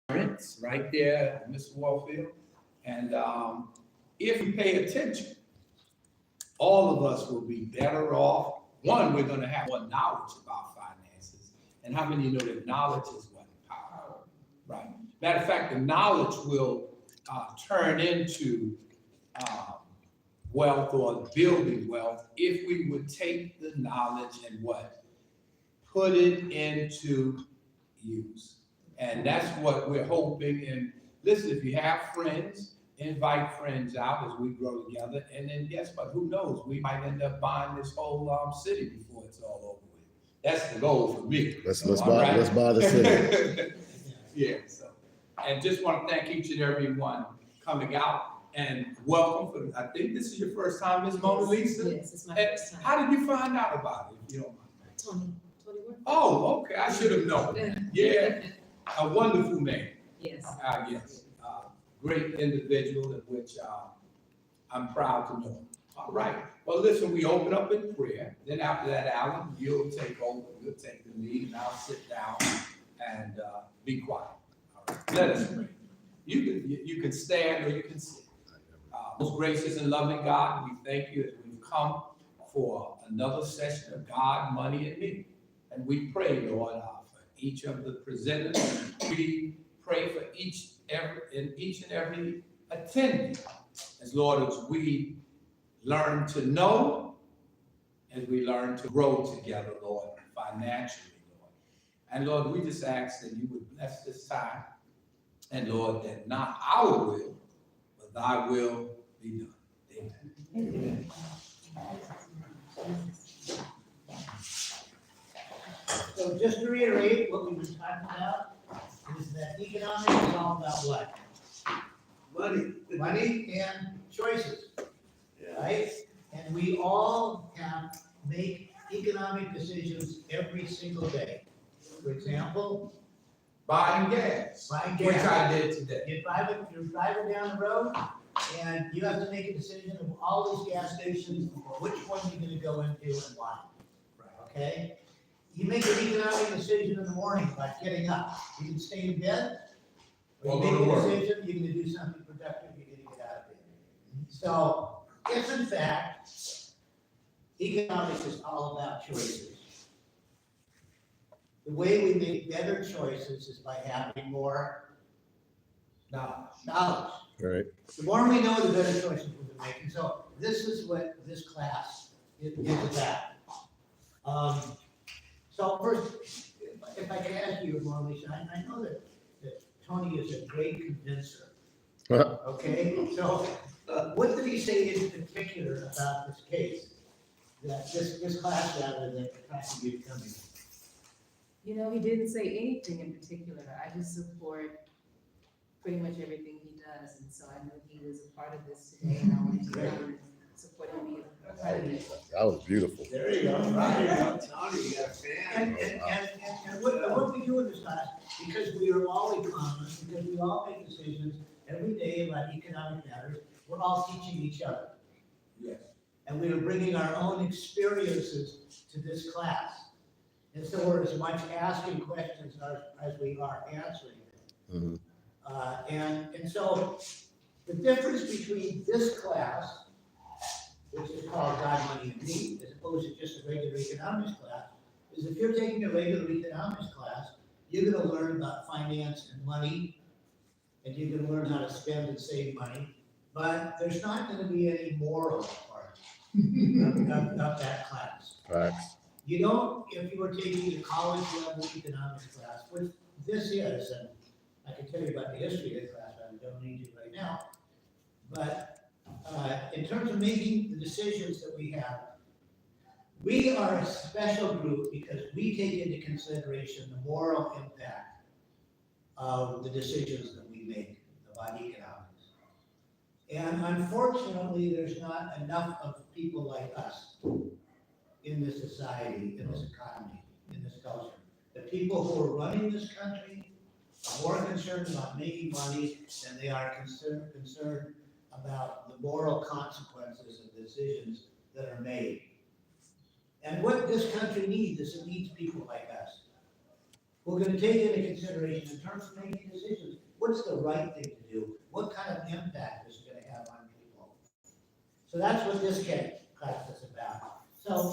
parents right there, Mr. Warfield. And if we pay attention, all of us will be better off. One, we're going to have more knowledge about finances. And how many know that knowledge is what? Power. Right. Matter of fact, the knowledge will turn into wealth or building wealth if we would take the knowledge and what? Put it into use. And that's what we're hoping. And listen, if you have friends, invite friends out as we grow together. And then guess what? Who knows? We might end up buying this whole city before it's all over with. That's the goal for me. Let's buy the city. Yeah. So, and just want to thank each and every one coming out and welcome. I think this is your first time, Ms. Mona Lisa. Yes, it's my first time. How did you find out about it? If you don't mind. Tony. Oh, okay. I should have known. Yeah, a wonderful man. Yes. Yes. Great individual in which I'm proud to know. All right. Well, listen, we open up in prayer. Then after that, Alan, you'll take over. You'll take the lead, and I'll sit down and be quiet. All right. Let us pray. You can stand or you can sit. Most gracious and loving God, we thank you as we've come for another session of God, Money, and Me. And we pray, Lord, for each of the presenters. We pray for each and every attendee. As Lord, as we learn to know, as we learn to grow together, Lord, financially, Lord. And Lord, we just ask that you would bless this time. And Lord, that not our will, but thy will be done. Amen. Amen. So just to reiterate, what we've been talking about is that economics is all about what? Money and choices, right? And we all make economic decisions every single day. For example, Buying gas. Which I did today. You're driving down the road and you have to make a decision of all these gas stations, which one you're gonna go into and why, okay? You make an economic decision in the morning by getting up. You can stay in bed, or you make a decision, you're gonna do something productive, you're gonna get out of bed. So, if in fact, economics is all about choices, the way we make better choices is by having more knowledge. Right. The more we know, the better choices we're making. So this is what this class is about. So first, if I can ask you, Marlisa, I know that Tony is a great convincer. Okay, so what did he say in particular about this case, that this class rather than the class you're coming? You know, he didn't say anything in particular. I just support pretty much everything he does. And so I knew he was a part of this today, and I wanted to come and support him being a part of it. That was beautiful. There you go. Right. Tony, you got a fan. And what we do in this class, because we are all economists, because we all make decisions every day about economic matters, we're all teaching each other. Yes. And we are bringing our own experiences to this class. And so we're as much asking questions as we are answering them. Mm-hmm. And so the difference between this class, which is called God, Money, and Me, as opposed to just a regular economics class, is if you're taking a regular economics class, you're going to learn about finance and money, and you're going to learn how to spend and save money, but there's not going to be any moral part of that class. Facts. You don't, if you were taking a college level economics class, which this is, and I can tell you about the history of the class, but I don't need to right now. But in terms of making the decisions that we have, we are a special group because we take into consideration the moral impact of the decisions that we make about economics. And unfortunately, there's not enough of people like us in this society, in this economy, in this culture. The people who are running this country are more concerned about making money than they are concerned about the moral consequences of decisions that are made. And what this country needs is it needs people like us. we're gonna take into consideration in terms of making decisions, what's the right thing to do? What kind of impact is it gonna have on people? So that's what this class is about. So,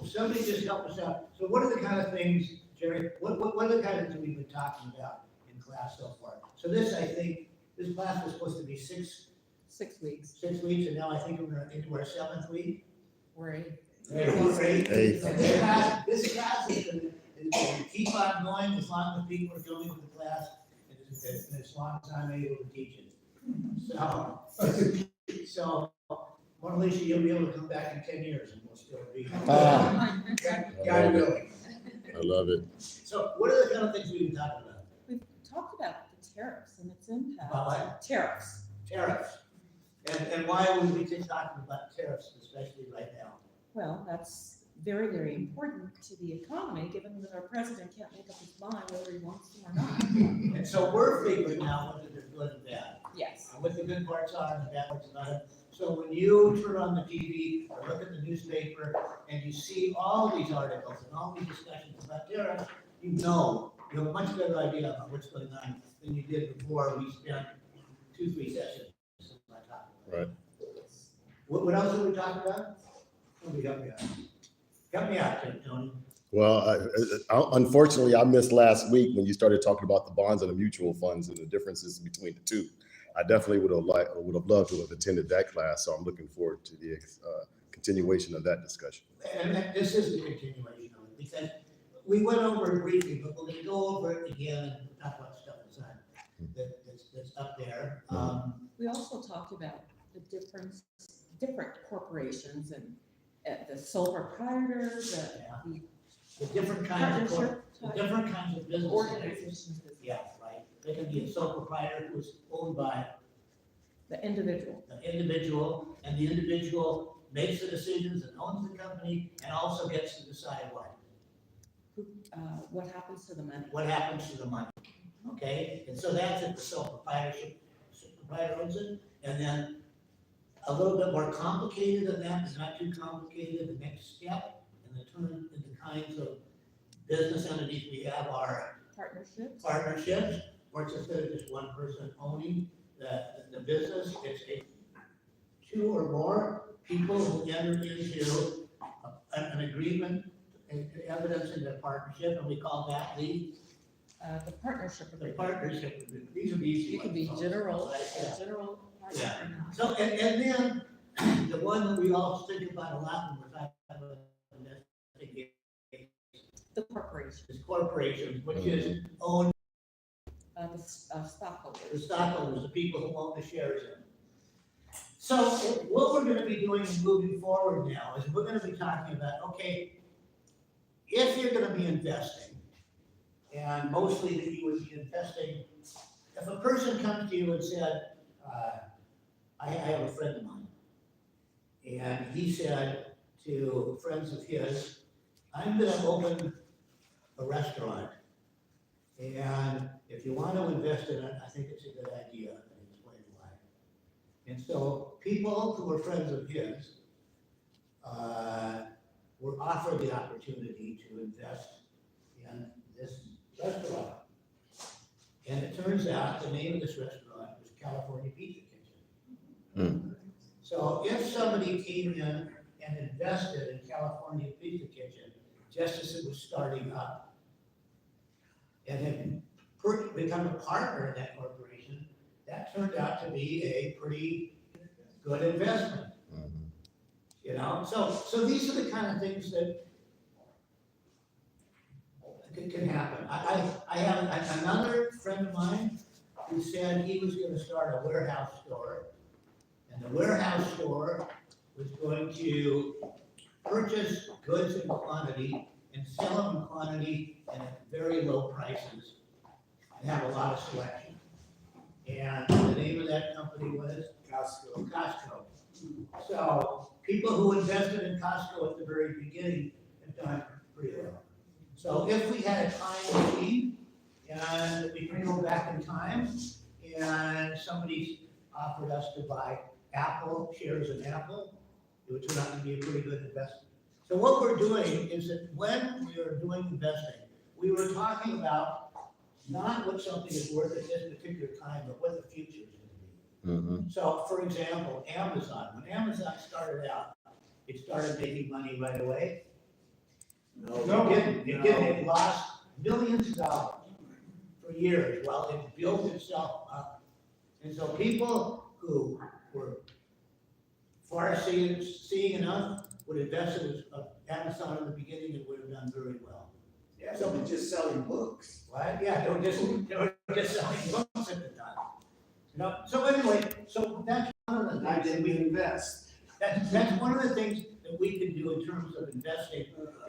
if somebody just help us out. So what are the kind of things, Jerry, what are the kind of things we've been talking about in class so far? So this, I think, this class was supposed to be 6 6 weeks. weeks, and now I think we're into our 7th week. We're eight. Eighth. So this class is gonna keep on going as long as people are coming to the class, and as long as I'm able to teach it. So, Mona Lisa, you'll be able to come back in 10 years and we'll still be. Ah. God willing. I love it. So what are the kind of things we've been talking about? We've talked about the tariffs and its impact. About what? Tariffs. Tariffs. And why would we be talking about tariffs, especially right now? Well, that's very, very important to the economy, given that our president can't make up his mind whether he wants them or not. And so we're figuring out whether they're good and bad, Yes. and what the good parts are and the bad parts about it. So when you turn on the TV or look at the newspaper and you see all these articles and all these discussions about tariffs, you have a much better idea about what's going on than you did before we spent 2-3 sessions. Right. What else are we talking about? Somebody help me out. Help me out, Tony. Well, unfortunately, I missed last week when you started talking about the bonds and the mutual funds and the differences between the two. I definitely would have loved to have attended that class, so I'm looking forward to the continuation of that discussion. And this is the continuation of it, because we went over it briefly, but we're gonna go over it again and talk about stuff that's up there. We also talked about the different corporations and the sole proprietor, The different kinds of, partnership the type different kinds of businesses. organizations, Yeah, right. They can be a sole proprietor who is owned by the individual. an individual, and the individual makes the decisions and owns the company and also gets to decide What happens to the money? what happens to the money. Okay, and so that's it, the sole proprietorship, proprietor owns it, and then a little bit more complicated than that, but not too complicated, the next step in the kinds of business entities we have are Partnerships. partnerships, or it's instead of just one person owning the business, it's 2 or more people who enter into an agreement, evidence in their partnership, and we call that the Partnership. the partnership. These are the easy You could ones. be general, Yeah. general. Yeah. partner. So, and then, the one that we all think about a lot when we're talking about investing The corporation, is corporations, which is owned, the the stockholders. stockholders, the people who own the shares in. So what we're gonna be doing moving forward now is we're gonna be talking about, okay, if you're gonna be investing, and mostly that you would be investing, if a person comes to you and said, I have a friend of mine, and he said to friends of his, I'm gonna open a restaurant, and if you want to invest in it, I think it's a good idea, and explain why. And so people who are friends of his were offered the opportunity to invest in this restaurant. And it turns out the name of this restaurant was California Pizza Kitchen. So if somebody came in and invested in California Pizza Kitchen, just as it was starting up, and had become a partner in that corporation, that turned out to be a pretty good investment. You know, so these are the kind of things that can happen. I have another friend of mine who said he was gonna start a warehouse store, and the warehouse store was going to purchase goods in quantity and sell them in quantity and at very low prices and have a lot of selection. And the name of that company was Costco. So people who invested in Costco at the very beginning have done pretty well. So if we had a time machine and we can go back in time and somebody offered us to buy Apple, shares in Apple, it would turn out to be a pretty good investment. So what we're doing is that when we are doing investing, we were talking about not what something is worth at this particular time, but what the future is going to be. So, for example, Amazon. When Amazon started out, it started making money right away. No, it didn't. It didn't. It lost millions of dollars for years while it built itself up. And so people who were far-seeing enough would invest in Amazon in the beginning and would have done very well. Yeah, so we're just selling books. Right? Yeah, they were just selling books at the time. You know, so anyway, so that's one of the I things that didn't we invest. that's one of the things that we can do in terms of investing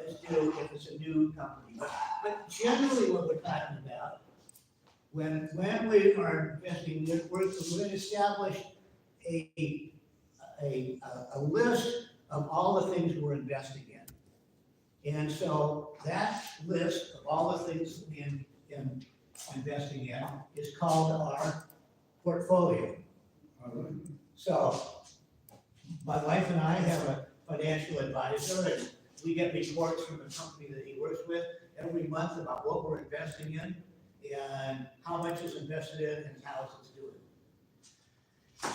is do if it's a new company. But generally what we're talking about, when we are investing, we're going to establish a list of all the things we're investing in. And so that list of all the things in investing in is called our portfolio. So my wife and I have a financial advisor, and we get reports from the company that he works with every month about what we're investing in and how much is invested in and how it's doing.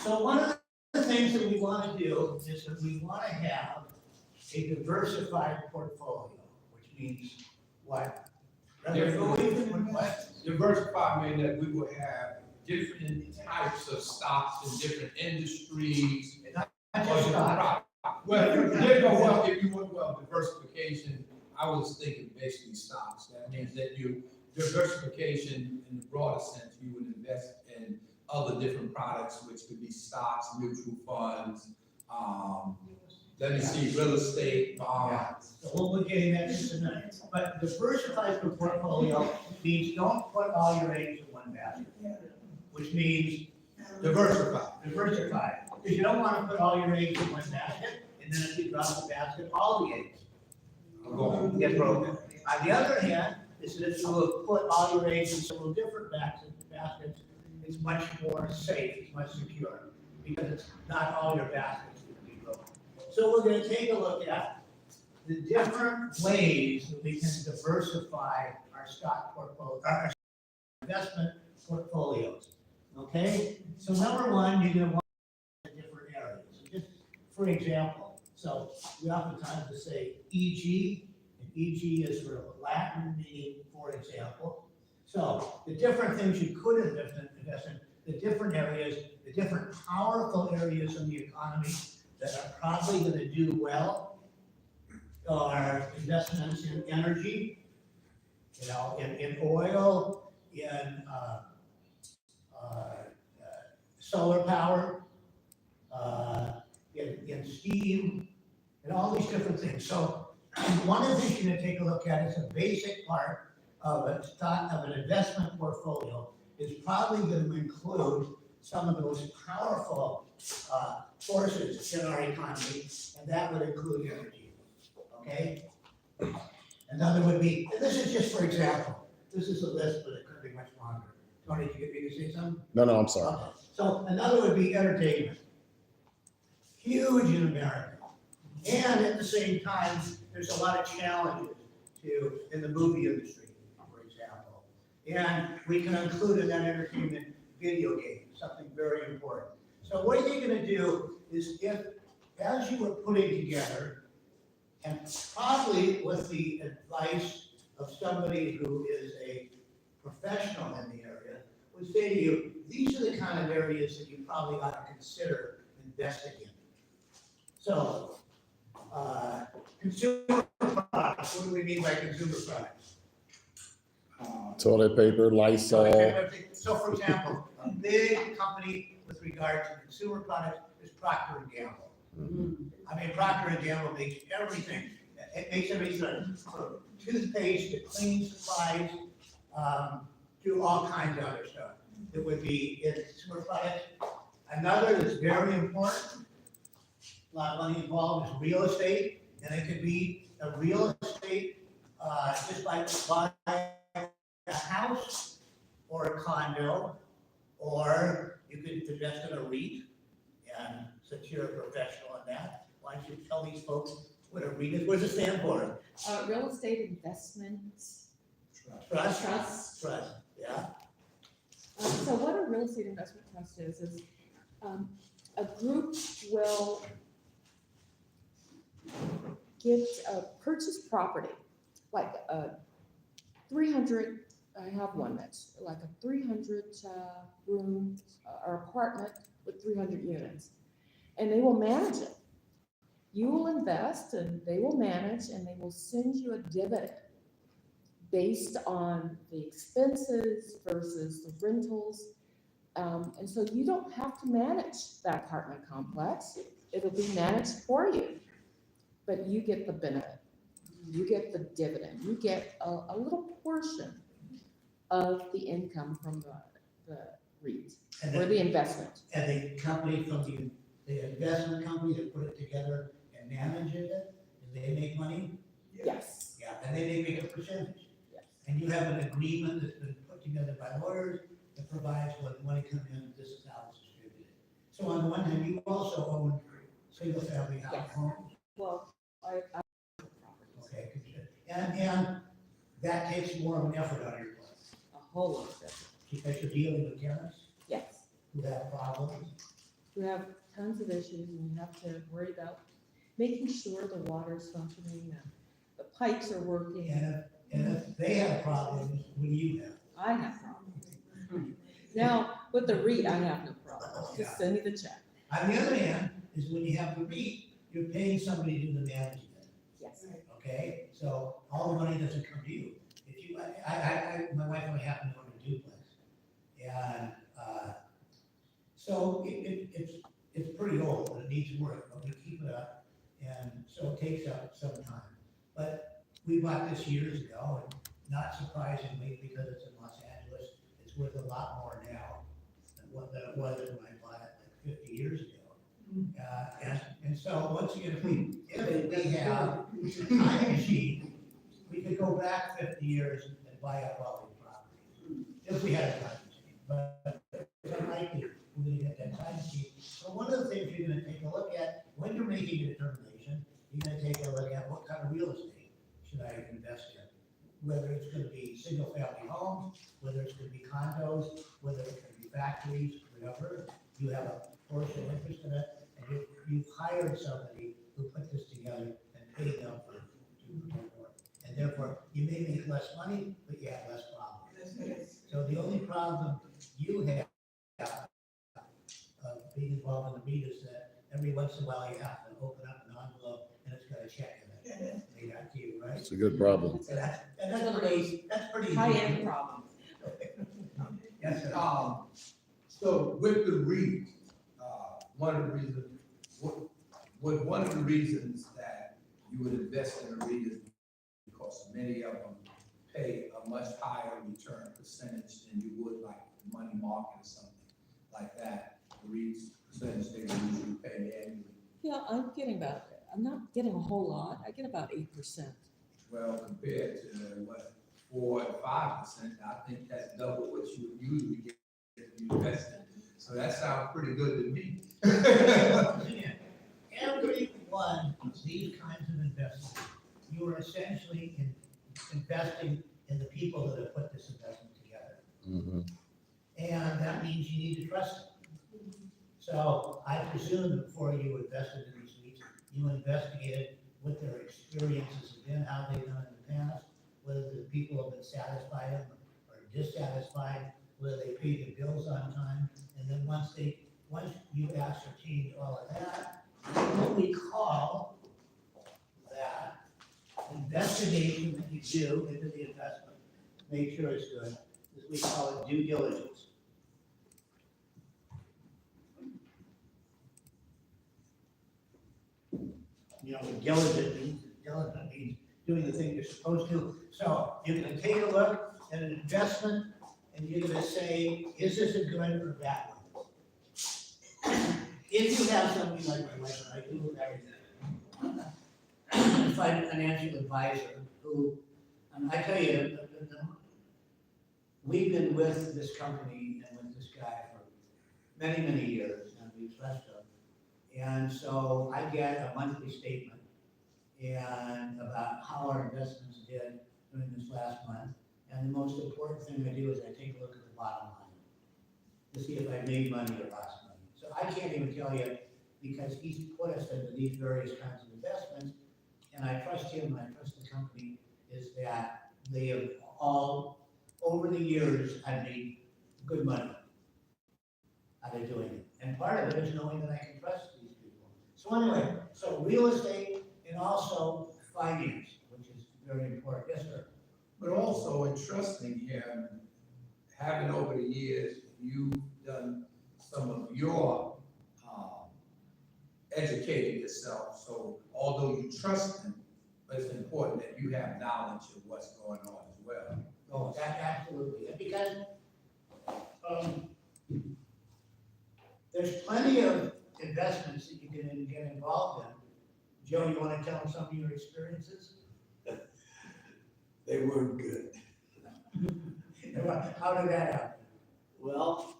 So one of the things that we want to do is that we want to have a diversified portfolio, which means what? Diversify means that we will have different types of stocks in different industries. Not just stocks. Well, if you want diversification, I was thinking basically stocks. That means that you, diversification in the broader sense, you would invest in other different products, which could be stocks, mutual funds, let me see, real estate, bonds. So we'll be getting that in a minute. But diversified portfolio means don't put all your eggs in one basket, which means Diversify. diversify. Because you don't want to put all your eggs in one basket, and then if you drop the basket, all the eggs get broken. On the other hand, is that if you put all your eggs in several different baskets, it's much more safe, it's much secure, because it's not all your baskets will be broken. So we're going to take a look at the different ways that we can diversify our stock portfolio, our investment portfolios. Okay, so number one, you're going to want different areas. Just for example, so we oftentimes will say EG, and EG is sort of Latin meaning for example. So the different things you could invest in, the different areas, the different powerful areas in the economy that are probably going to do well are investments in energy, you know, in oil, in solar power, in steam, and all these different things. So one of the things you're going to take a look at is a basic part of a stock of an investment portfolio is probably going to include some of the most powerful forces in our economy, and that would include energy. Okay? Another would be, and this is just for example, this is a list, but it could be much longer. Tony, did you get me to say something? No, I'm sorry. Okay. So another would be entertainment. Huge in America. And at the same time, there's a lot of challenges in the movie industry, for example. And we can include in that entertainment video games, something very important. So what you're going to do is as you were putting together, and probably with the advice of somebody who is a professional in the area, would say to you, these are the kind of areas that you probably ought to consider investing in. So, consumer products, what do we mean by consumer products? Toilet paper, Lysol. So for example, a big company with regard to consumer products is Procter & Gamble. I mean, Procter & Gamble makes everything. It makes everything from toothpaste to cleaning supplies, to all kinds of other stuff. It would be in consumer products. Another that's very important, a lot of money involved, is real estate. And it could be a real estate, just like buying a house or a condo, or you could invest in a REIT. And since you're a professional in that, why don't you tell these folks what a REIT is? What does it stand for? Real estate investment Trust, yeah. So what a real estate investment trust is a group will purchase property, like a 300, I have one that's like a 300 room or apartment with 300 units. And they will manage it. You will invest and they will manage and they will send you a dividend based on the expenses versus the rentals. And so you don't have to manage that apartment complex. It'll be managed for you, but you get the benefit. You get the dividend. You get a little portion of the income from the REIT And or the, the investment. and the company from the investment company that put it together and manages it, do they make money? Yes. Yeah, and they make a percentage. Yes. And you have an agreement that's been put together by lawyers that provides when money comes in, this is how it's distributed. So on the one hand, you also own single family house Yes. homes. Well, I Okay, good. And that takes more of an effort on your part a whole lot of it. because you're dealing with tenants Yes. who have problems. We have tons of issues and you have to worry about making sure the water's functioning and the pipes are working. And if they have problems, what do you have? I have problems. Now, with the REIT, I have no problem. Just send me the check. On the other hand, is when you have the REIT, you're paying somebody to do the management. Yes. Okay, so all the money doesn't come to you. If you, my wife and I happen to own a duplex. And, so it's pretty old, and it needs work, but we keep it up. And so it takes up some time. But we bought this years ago, and not surprisingly, because it's in Los Angeles, it's worth a lot more now than what it was when I bought it like 50 years ago. And so once again, if we have a time machine, we could go back 50 years and buy up all these properties, if we had a time machine. But it's unlikely we're gonna get that time machine. So one of the things you're gonna take a look at, when you're making a determination, you're gonna take a look at what kind of real estate should I invest in? Whether it's gonna be single family homes, whether it's gonna be condos, whether it's gonna be factories, whatever. You have a portion interest in it, and you've hired somebody who put this together and paid them to do the work. And therefore, you may make less money, but you have less problems. So the only problem you have of being involved in the REIT is that every once in a while you have to open up an envelope and it's got a check in it. They got to you, right? It's a good problem. And that's pretty. High-end problems. Yes, sir. So with the REIT, one of the reasons, one of the reasons that you would invest in a REIT is because many of them pay a much higher return percentage than you would like money market or something like that. The REIT's percentage they usually pay annually. Yeah, I'm not getting a whole lot. I get about 8%. Well, compared to what, 4 or 5%, I think that's double what you would usually get if you invest in. So that sounds pretty good to me. Every one of these kinds of investments, you are essentially investing in the people that have put this investment together. Mhm. And that means you need to trust them. So I presume that before you invested in these REITs, you investigated what their experiences have been, how they've done in the past, whether the people have been satisfied or dissatisfied, whether they paid their bills on time. And then once you ascertained all of that, what we call that investigation that you do into the investment, make sure it's good, is we call it due diligence. You know, diligent means doing the thing you're supposed to. So you're gonna take a look at an investment and you're gonna say, is this a good or bad one? If you have somebody like my wife and I do everything, find a financial advisor who, and I tell you, we've been with this company and with this guy for many, many years, and we trust him. And so I get a monthly statement and about how our investments did during this last month. And the most important thing I do is I take a look at the bottom line to see if I made money or lost money. So I can't even tell you, because he's put us into these various kinds of investments, and I trust him and I trust the company, is that they have all, over the years, I've made good money out of doing it. And part of it is knowing that I can trust these people. So anyway, so real estate and also finance, which is very important. Yes, sir. But also in trusting him, having over the years, you've done some of your, educating yourself. So although you trust him, but it's important that you have knowledge of what's going on as well. Oh, that, absolutely. And because, there's plenty of investments that you can get involved in. Joe, you wanna tell them some of your experiences? They weren't good. How did that happen? Well,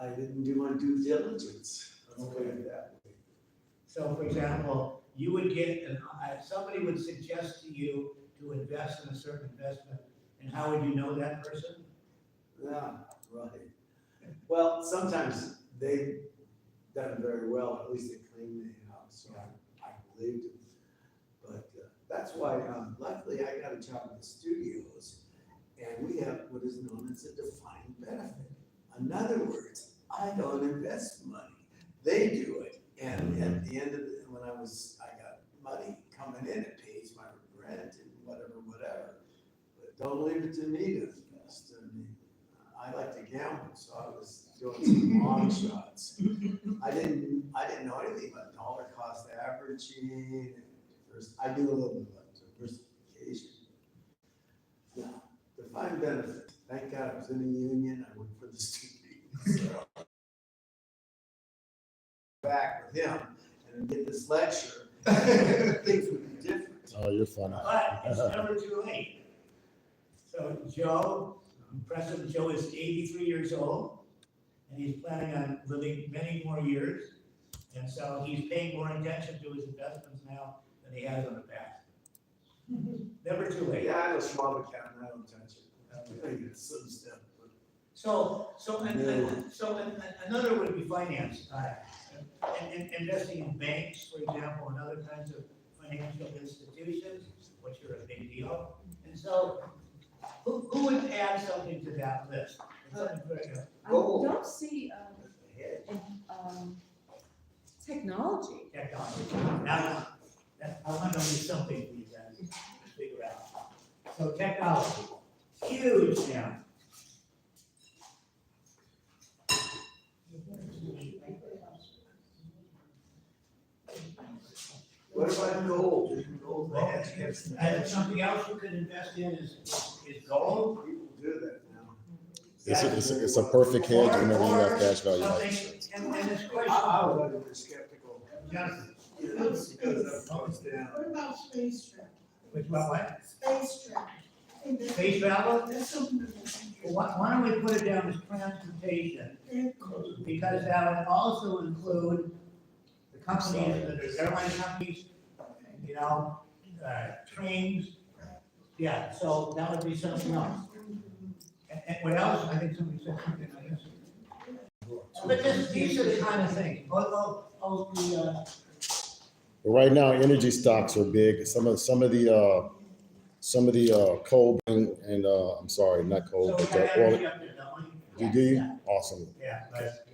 I didn't do my due diligence. Let's put it that way. So for example, you would get, somebody would suggest to you to invest in a certain investment, and how would you know that person? Yeah, right. Well, sometimes they've done very well, at least they claim they have, so I believed it. But that's why, luckily, I got a job in the studios, and we have what is known as a defined benefit. In other words, I don't invest money, they do it. And at the end of the, when I got money coming in, it pays my rent and whatever. But don't leave it to me to invest. I mean, I like to gamble, so I was doing some long shots. I didn't know anything about dollar cost averaging. I do a little bit about diversification. Now, defined benefit. Thank God I was in a union. I worked for the studio. So. Back with him and get this lecture, things would be different. Oh, you're funny. But it's never too late. So Joe, President Joe is 83 years old, and he's planning on living many more years. And so he's paying more attention to his investments now than he has in the past. Never too late. Yeah, I have a small account and I don't touch it. I get some stuff. So another would be finance. And investing in banks, for example, and other kinds of financial institutions, which are a big deal. And so, who would add something to that list? I don't see, technology. Technology. Now, I want to know something for you guys to figure out. So technology, huge now. What about gold? Gold, And something else you could invest in is gold. people do that now. It's a perfect hedge whenever you have cash value. And this question. I was a little bit skeptical. Jonathan, You know, because of comes down. What about space travel? which about what? Space travel. I think that's- Space travel? That's something that we Well, why don't we put it down as transportation? can Because that would also include the companies, the airline companies, you know, trains. Yeah, so that would be something else. And what else? I think somebody said something, I guess. But these are the kind of things. But right now, energy stocks are big. Some of the coal and I'm sorry, not coal, So but we got oil. energy up there, don't we? You do? Yeah. Awesome. Yeah, but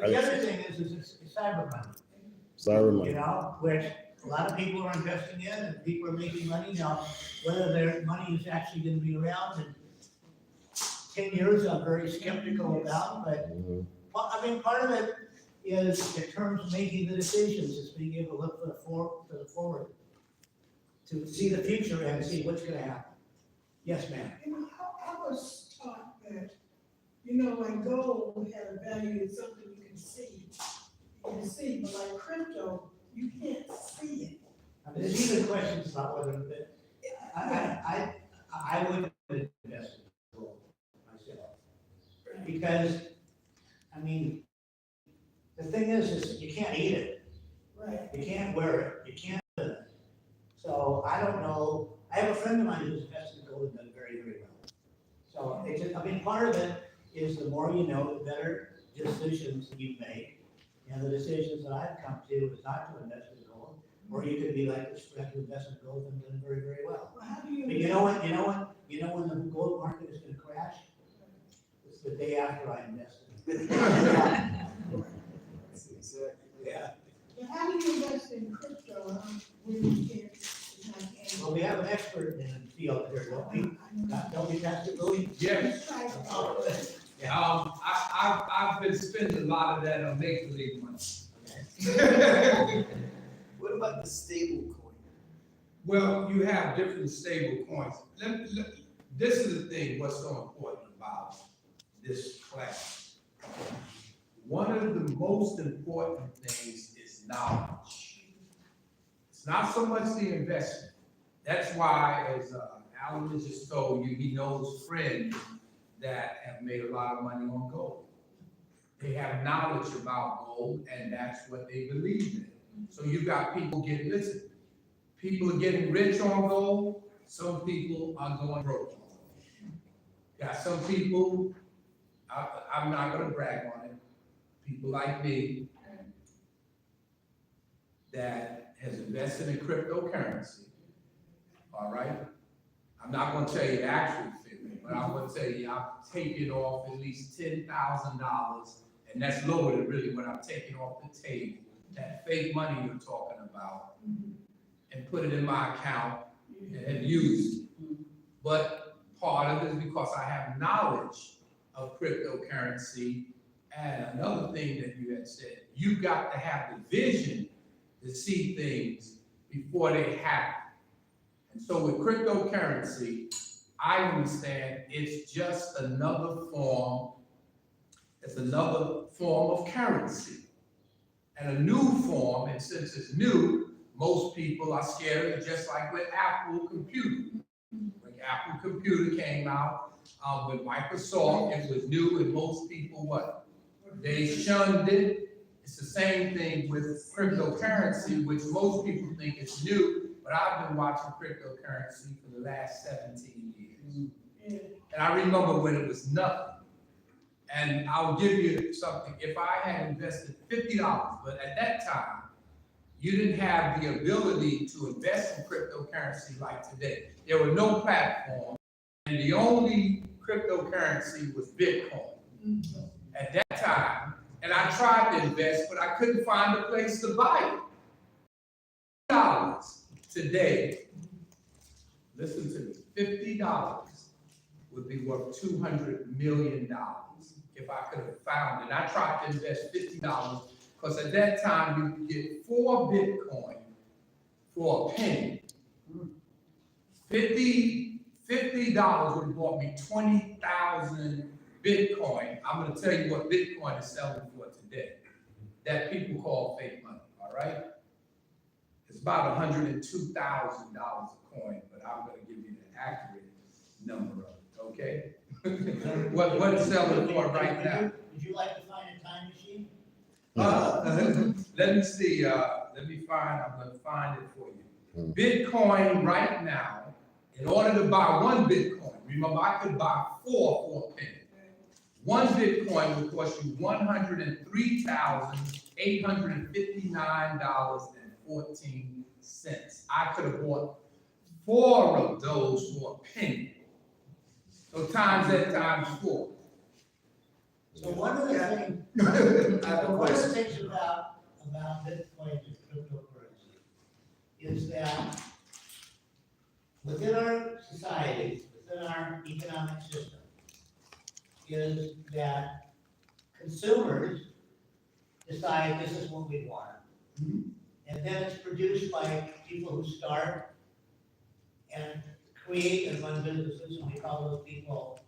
the other thing is it's cyber money. Cyber You money. know, which a lot of people are investing in and people are making money now. Whether their money is actually gonna be around in 10 years, I'm very skeptical about, but, Mhm. well, I mean, part of it is in terms of making the decisions, is being able to look for the forward, to see the future and see what's gonna happen. Yes, ma'am. You know, I was taught that, you know, like gold had a value, it's something you can see. You can see, but like crypto, you can't see it. I mean, there's even questions about whether, I would invest in gold myself. Because, I mean, the thing is you can't eat it, Right. you can't wear it, you can't live it. So I don't know, I have a friend of mine who's invested in gold and done very, very well. I mean, part of it is the more you know, the better decisions you make. And the decisions that I've come to is not to invest in gold, or you could be like this, to invest in gold and done very, very well. Well, how do you? But you know what, when the gold market is gonna crash? It's the day after I invested. That's exactly. Yeah. Well, how do you invest in crypto, when you can't, it's not can't? Well, we have an expert in the field here, don't we, Pastor Buie? Yes. Oh, I've been spending a lot of that on make-believe money. What about the stable coin? Well, you have different stable coins. This is the thing, what's so important about this class. One of the most important things is knowledge. It's not so much the investment. That's why, as Alan has just told you, he knows friends that have made a lot of money on gold. They have knowledge about gold, and that's what they believe in. So you got people listen, people are getting rich on gold, some people are going broke on gold. Got some people, I'm not gonna brag on it, people like me that has invested in cryptocurrency, all right? I'm not gonna tell you the actual figure, but I'm gonna tell you I've taken off at least $10,000, and that's lower than really what I've taken off the table, that fake money you're talking about, and put it in my account and used it. But part of it is because I have knowledge of cryptocurrency. And another thing that you had said, you got to have the vision to see things before they happen. And so with cryptocurrency, I understand it's just another form, it's another form of currency. And a new form, and since it's new, most people are scared of it, just like with Apple Computer. When Apple Computer came out, with Microsoft, it was new, and most people, what? They shunned it. It's the same thing with cryptocurrency, which most people think is new, but I've been watching cryptocurrency for the last 17 years. Yeah. And I remember when it was nothing. And I'll give you something. If I had invested $50, but at that time, you didn't have the ability to invest in cryptocurrency like today. There were no platforms, and the only cryptocurrency was Bitcoin. At that time, and I tried to invest, but I couldn't find a place to buy it. $50 today, listen to me, $50 would be worth $200 million if I could have found it. I tried to invest $50 because at that time you could get 4 Bitcoin for a penny. $50 would have bought me 20,000 Bitcoin. I'm going to tell you what Bitcoin is selling for today. That people call fake money, all right? It's about $102,000 a coin, but I'm going to give you the accurate number of it, okay? what it's selling for right now. Would you like to find a time machine? Let me see, I'm going to find it for you. Bitcoin right now, in order to buy 1 Bitcoin, remember I could buy 4 for a penny. 1 Bitcoin would cost you $103,859.14. I could have bought 4 of those for a penny. So times that times 4. So one of the things, I have a one of the question. things about Bitcoin and cryptocurrency is that within our society, within our economic system, is that consumers decide this is what we want. And then it's produced by people who start and create and run businesses, and we call those people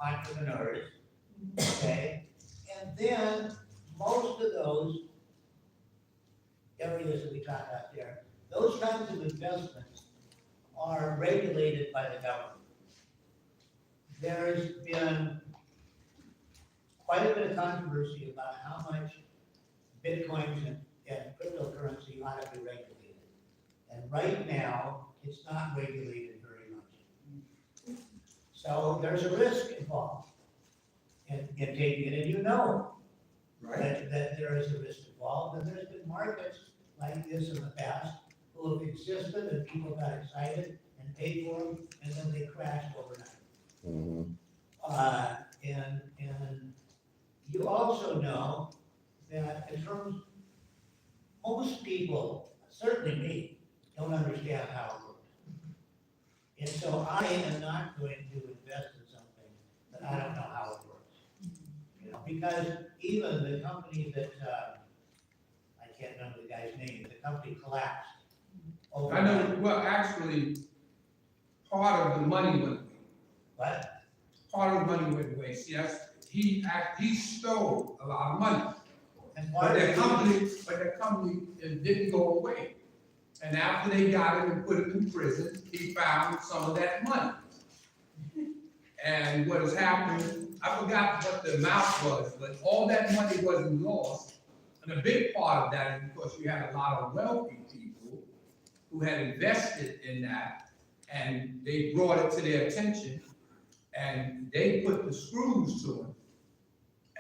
entrepreneurs, okay? And then most of those areas that we talked about there, those kinds of investments are regulated by the government. There's been quite a bit of controversy about how much Bitcoins and cryptocurrency ought to be regulated. And right now, it's not regulated very much. So there's a risk involved in taking it, and you know that there is a risk involved, and there's been markets like this in the past who have existed, and people got excited and paid for them, and then they crashed overnight. Mhm. And you also know that in terms, most people, certainly me, don't understand how it works. And so I am not going to invest in something that I don't know how it works. You know, because even the company that, I can't remember the guy's name, the company collapsed. I know, well, actually, part of the money went away. What? Part of the money went away. See, he stole a lot of money. And But part of that the company, it didn't go away. And after they got him and put him in prison, he found some of that money. And what has happened, I forgot what the amount was, but all that money wasn't lost. And a big part of that is because you had a lot of wealthy people who had invested in that, and they brought it to their attention, and they put the screws to him.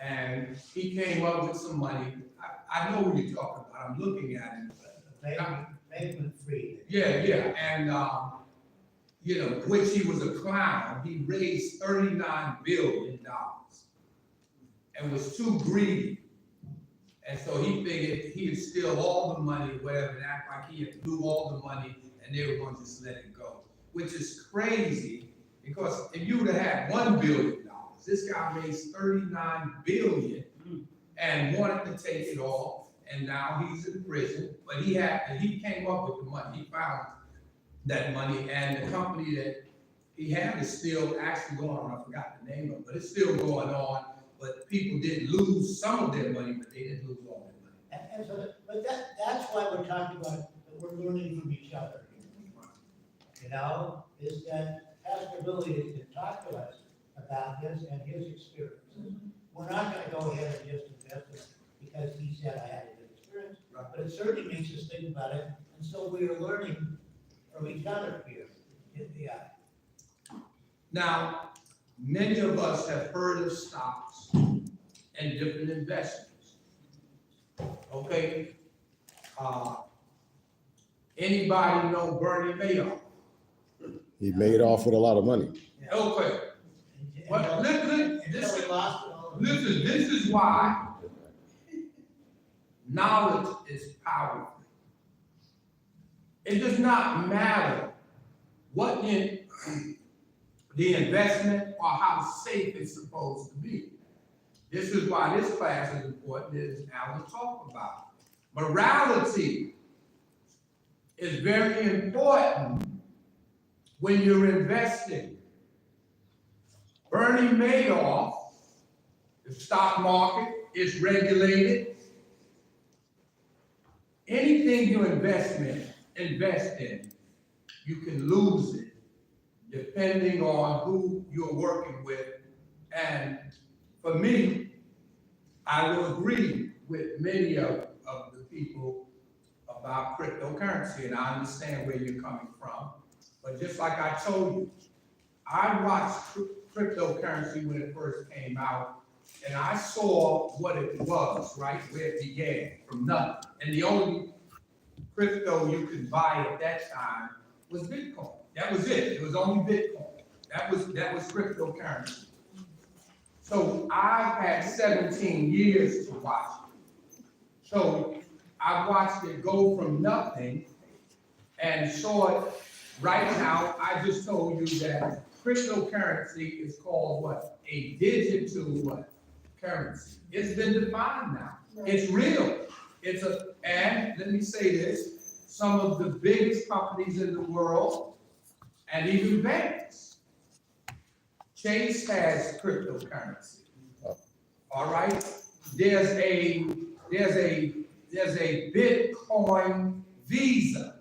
And he came up with some money. I know what you're talking about. I'm looking at it. Bankman Fried. Yeah, and, you know, which he was a clown. He raised $39 billion and was too greedy. And so he figured he'd steal all the money, whatever, and act like he had blew all the money and they were going to just let it go, which is crazy because if you would have had $1 billion, this guy raised $39 billion and wanted to take it all, and now he's in prison. But he came up with the money. He found that money, and the company that he had is still actually going on. I forgot the name of it, but it's still going on. But people did lose some of their money, but they didn't lose all their money. And so, but that's why we're talking about, that we're learning from each other. You know, is that Pastor Buie is to talk to us about this and his experiences. We're not gonna go ahead and just invest in it because he said I had a good experience, but it certainly makes us think about it, and so we are learning from each other here. Yeah. Now, many of us have heard of stocks and different investments. Okay? Anybody know Bernie Madoff? He made off with a lot of money. Okay. Well, listen, Until we lost it all. this is why knowledge is powerful. It does not matter what the investment or how safe it's supposed to be. This is why this class is important, as Alan talked about. Morality is very important when you're investing. Bernie Madoff, the stock market is regulated. Anything you invest in, you can lose it depending on who you're working with. And for me, I will agree with many of the people about cryptocurrency, and I understand where you're coming from. But just like I told you, I watched cryptocurrency when it first came out, and I saw what it was, right, where it began, from nothing. And the only crypto you could buy at that time was Bitcoin. That was it. It was only Bitcoin. That was cryptocurrency. So I've had 17 years to watch it. So I watched it go from nothing and saw it right now. I just told you that cryptocurrency is called what? A digital what? Currency. It's been defined now. It's real. And let me say this, some of the biggest companies in the world and even banks, Chase has cryptocurrency. All right? There's a Bitcoin Visa.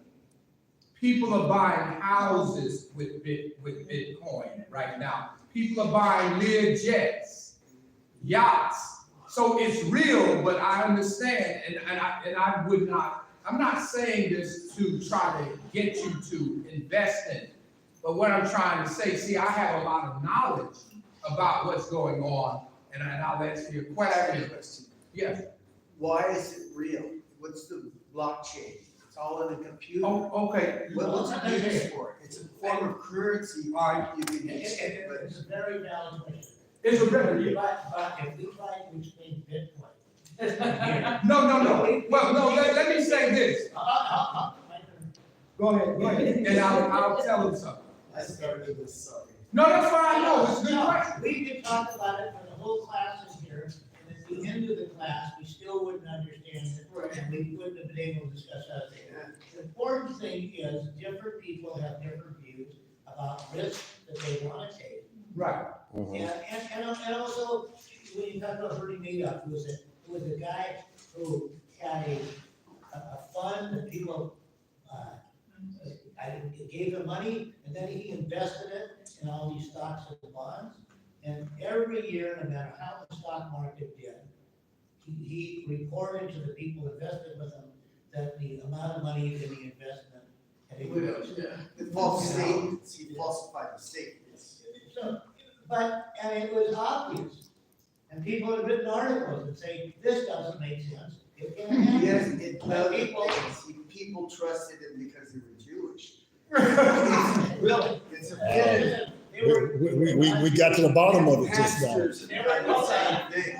People are buying houses with Bitcoin right now. People are buying Learjets, yachts. So it's real, but I understand, and I would not, I'm not saying this to try to get you to invest in it, But what I'm trying to say, see, I have a lot of knowledge about what's going on, and I'll answer your question. Yes. Why is it real? What's the blockchain? It's all in a computer. Oh, okay. What's it used for? It's a form of currency you can use, but It's a very valid question. It's a revenue. But if we try to explain Bitcoin. No. Well, no, let me say this. Go ahead. And I'll tell him something. I started this, sorry. No, that's fine, no, it's a good question. We could talk about it for the whole class in here, and at the end of the class, we still wouldn't understand it, and we wouldn't have been able to discuss how to take it. The important thing is different people have different views about risks that they want to take. Right. And also, when you talk about Bernie Madoff, it was a guy who had a fund that people, I gave him money, and then he invested it in all these stocks and bonds. And every year, no matter how the stock market did, he reported to the people invested with him that the amount of money in the investment had increased. The false statements, he falsified the statements. So, and it was obvious. And people had written articles that say, this doesn't make sense. It can't happen. Yes, it does. People- People trusted him because they were Jewish. Really? It's a We got to the bottom of it just now. Pastors, They were the same thing.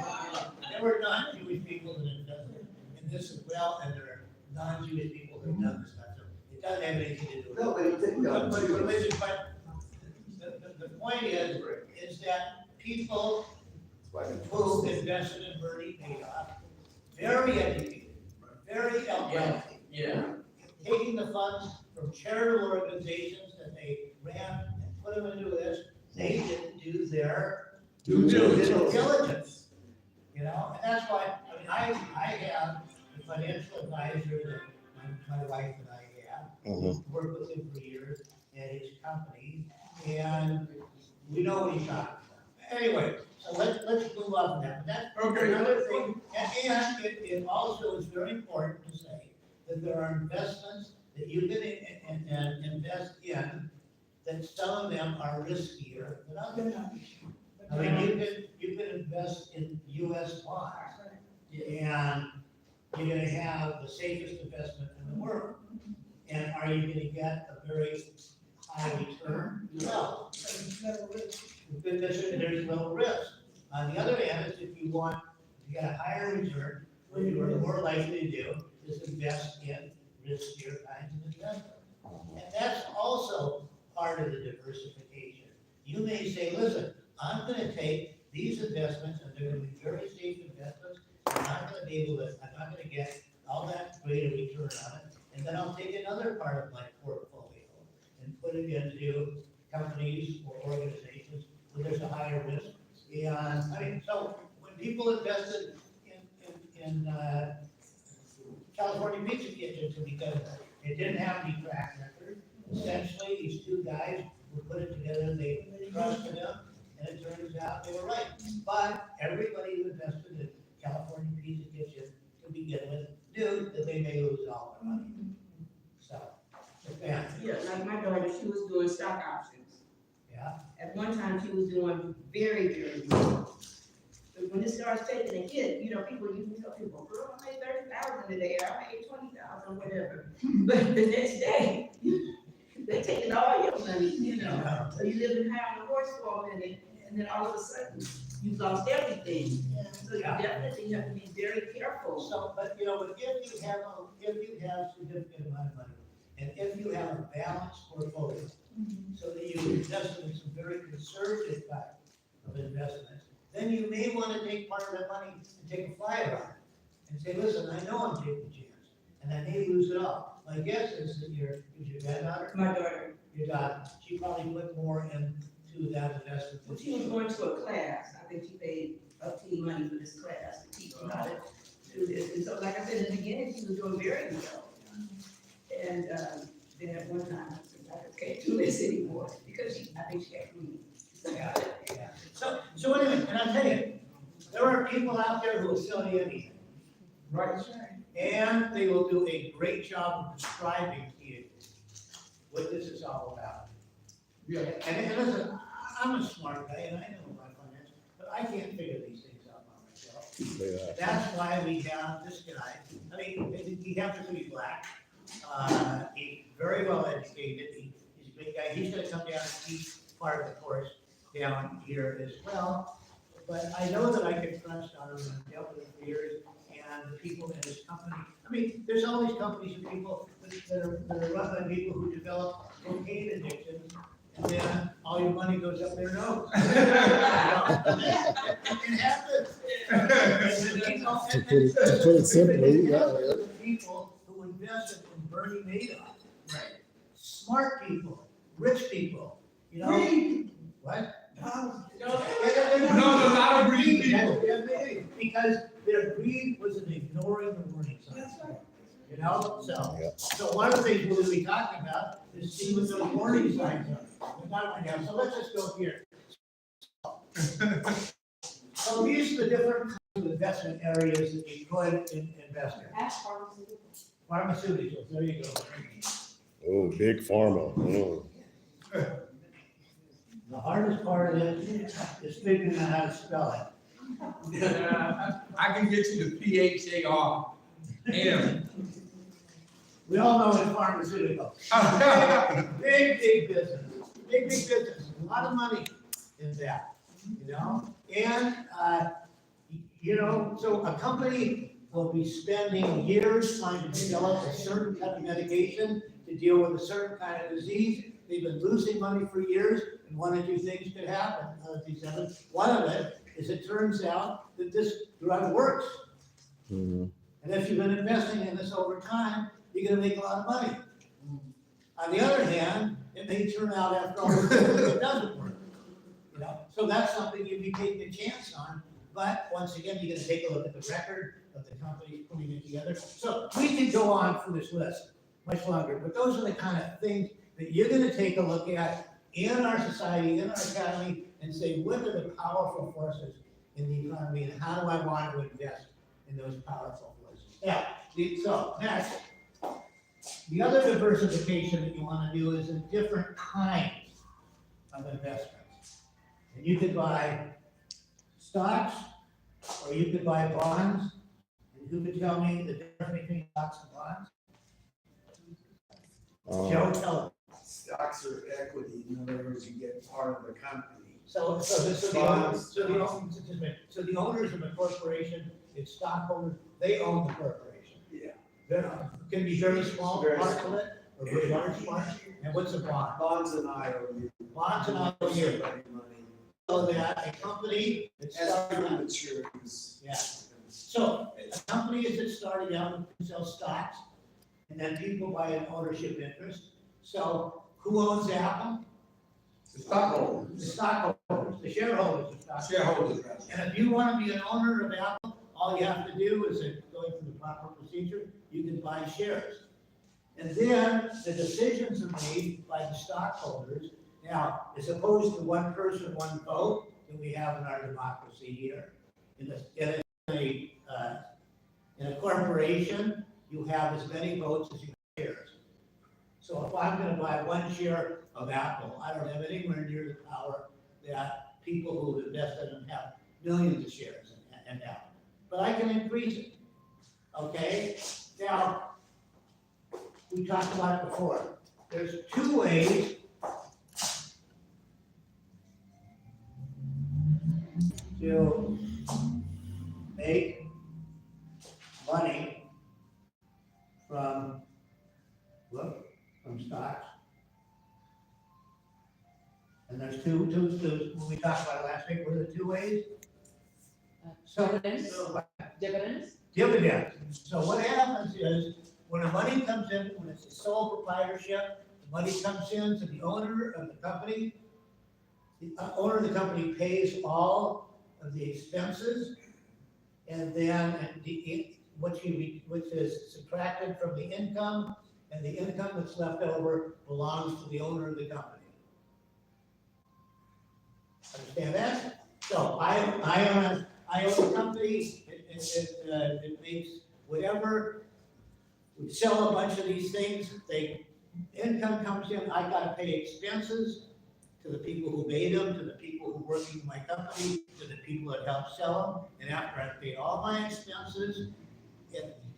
There were non-Jewish people that invested in this as well, and there are non-Jewish people that have done this stuff. So it doesn't have anything to do with. No, but it didn't go. But religion, but the point is that people who invested in Bernie Madoff, very educated, very wealthy. Yeah. Taking the funds from charitable organizations that they ran and put them into this, they didn't do their Due due diligence. You know, and that's why, I mean, I have a financial advisor that my wife and I have, worked with him for years at his company, and we know what he's talking about. Anyway, so let's move on from that. But that's Okay. another thing, and it also is very important to say that there are investments that you can invest in, that some of them are riskier than others. I mean, you can invest in US bonds, and you're gonna have the safest investment in the world. And are you gonna get a very high return? No. There's no risk. On the other hand, if you get a higher return, what you are more likely to do is invest in riskier kinds of investment. And that's also part of the diversification. You may say, listen, I'm gonna take these investments, and they're gonna be very safe investments, and I'm not gonna get all that great a return on it, and then I'll take another part of my portfolio and put it into companies or organizations where there's a higher risk. And, I mean, so when people invested in California Pizza Kitchens, because it didn't have any track record, essentially, these two guys were putting together, they trusted them, and it turns out they were right. But everybody who invested in California Pizza Kitchen to begin with knew that they may lose all their money. So, yeah, Yeah, like my daughter, she was doing stock options. yeah. At one time, she was doing very, very well. But when it starts taking a hit, you know, people, you can tell people, girl, I made 30,000 today, or I made 20,000, whatever. But the next day, they're taking all your money, you know. So you live in high on the horse for a minute, and then all of a sudden, you've lost everything. So you definitely have to be very careful. So, but you know, but if you have significant amount of money, and if you have a balanced portfolio, so that you invest in some very conservative type of investments, then you may want to take part of that money and take a flyer on it, and say, listen, I know I'm taking a chance, and I may lose it all. My guess is that your granddaughter, My daughter, your daughter, she probably put more into that investment well, than she was going to a class, I think she paid up-to money for this class to teach me how to do this. And so, like I said, in the beginning, she was doing very well. And then at one time, I said, I just can't do this anymore, because I think she had greed. Yeah. So anyway, and I'll tell you, there are people out there who will sell you anything. Right. And they will do a great job of describing to you what this is all about. Yeah. And listen, I'm a smart guy and I know my finances, but I can't figure these things out by myself. Yeah. That's why we have this guy, I mean, he happens to be black, he's very well educated, he's a big guy, he's gonna come down and teach part of the course down here as well. But I know that I can trust on him, and I've dealt with him for years, and the people in his company, I mean, there's all these companies and people that are run by people who develop cocaine addictions, and then all your money goes up their nose. It happens. To put it simply, yeah. People who invest in Bernie Madoff, right? Smart people, rich people, you know? Greed. What? No, not a greed people. Because their greed was in ignoring the warning signs, That's right. you know? So, Yeah. so one of the things we'll be talking about is see what those warning signs are. We got it right now. So let's just go here. So these are the different kinds of investment areas that you could invest in. Pharmaceuticals, there you go. Oh, big pharma. Oh. The hardest part of it is figuring out how to spell it. I can get you the PHARM. We all know it's pharmaceutical. Big business, big business, a lot of money in that, you know? And, you know, so a company will be spending years trying to develop a certain kind of medication to deal with a certain kind of disease. They've been losing money for years, and one or two things could happen. One of it is it turns out that this drug works. Mhm. And if you've been investing in this over time, you're gonna make a lot of money. On the other hand, it may turn out after all this it doesn't work. You know, so that's something you'd be taking a chance on, but once again, you're gonna take a look at the record of the company putting it together. So we could go on for this list much longer, but those are the kind of things that you're gonna take a look at in our society, in our economy, and say, what are the powerful forces in the economy, and how do I want to invest in those powerful forces? Yeah, so next, the other diversification that you want to do is in different kinds of investments. And you could buy stocks, or you could buy bonds. And who could tell me the difference between stocks and bonds? Joe, tell us. Stocks are equity, in other words, you get part of the company. So the owners of a corporation, its stockholders, they own the corporation. Yeah. There can be very small Very parts of small. it, or very large parts. And what's a bond? Bonds and IOU. Bonds and IOU. Money. So that a company that's As starting it out, matures. yeah. So a company is just starting out and sells stocks, and then people buy an ownership interest. So who owns Apple? The stockholders. The stockholders, the shareholders of stock. Shareholders, rather. And if you want to be an owner of Apple, all you have to do is going through the proper procedure, you can buy shares. And then the decisions are made by the stockholders. Now, as opposed to one person, one vote that we have in our democracy here. In a corporation, you have as many votes as you have shares. So if I'm gonna buy one share of Apple, I don't have anywhere near the power that people who invested and have millions of shares in Apple. But I can increase it, okay? Now, we talked about it before. There's two ways to make money from stocks. And there's two, when we talked about it last week, what are the two ways? Dividends, So, dividends, dividends. So what happens is, when the money comes in, when it's a sole proprietorship, the money comes in to the owner of the company. The owner of the company pays all of the expenses, and then which is subtracted from the income, and the income that's left over belongs to the owner of the company. Understand that? So I own a company, it makes whatever, we sell a bunch of these things, income comes in, I gotta pay expenses, to the people who made them, to the people who work in my company, to the people that help sell them. And after I've paid all my expenses,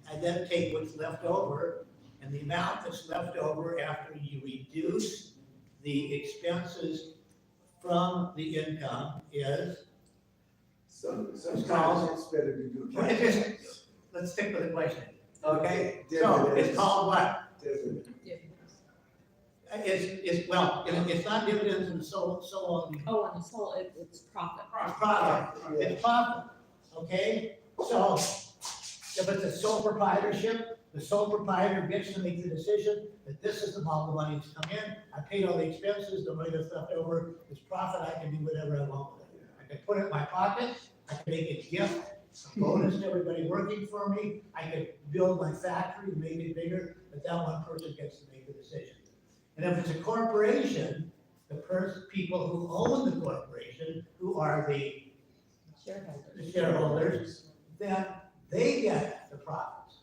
I then take what's left over, and the amount that's left over after you reduce the expenses from the income is, Sometimes it's better to do. Well, it is. let's stick with the question. Okay. So it's called what? Dividend. It's not dividends and so on. Oh, and it's all, it's profit. It's profit, it's profit, okay? So, if it's a sole proprietorship, the sole proprietor gets to make the decision that this is the amount of money that's come in, I paid all the expenses, the money that's left over is profit, I can do whatever I want with it. I can put it in my pocket, I can make it a gift, a bonus to everybody working for me, I could build my factory, make it bigger, but that one person gets to make the decision. And if it's a corporation, the people who own the corporation, who are the shareholders, then they get the profits.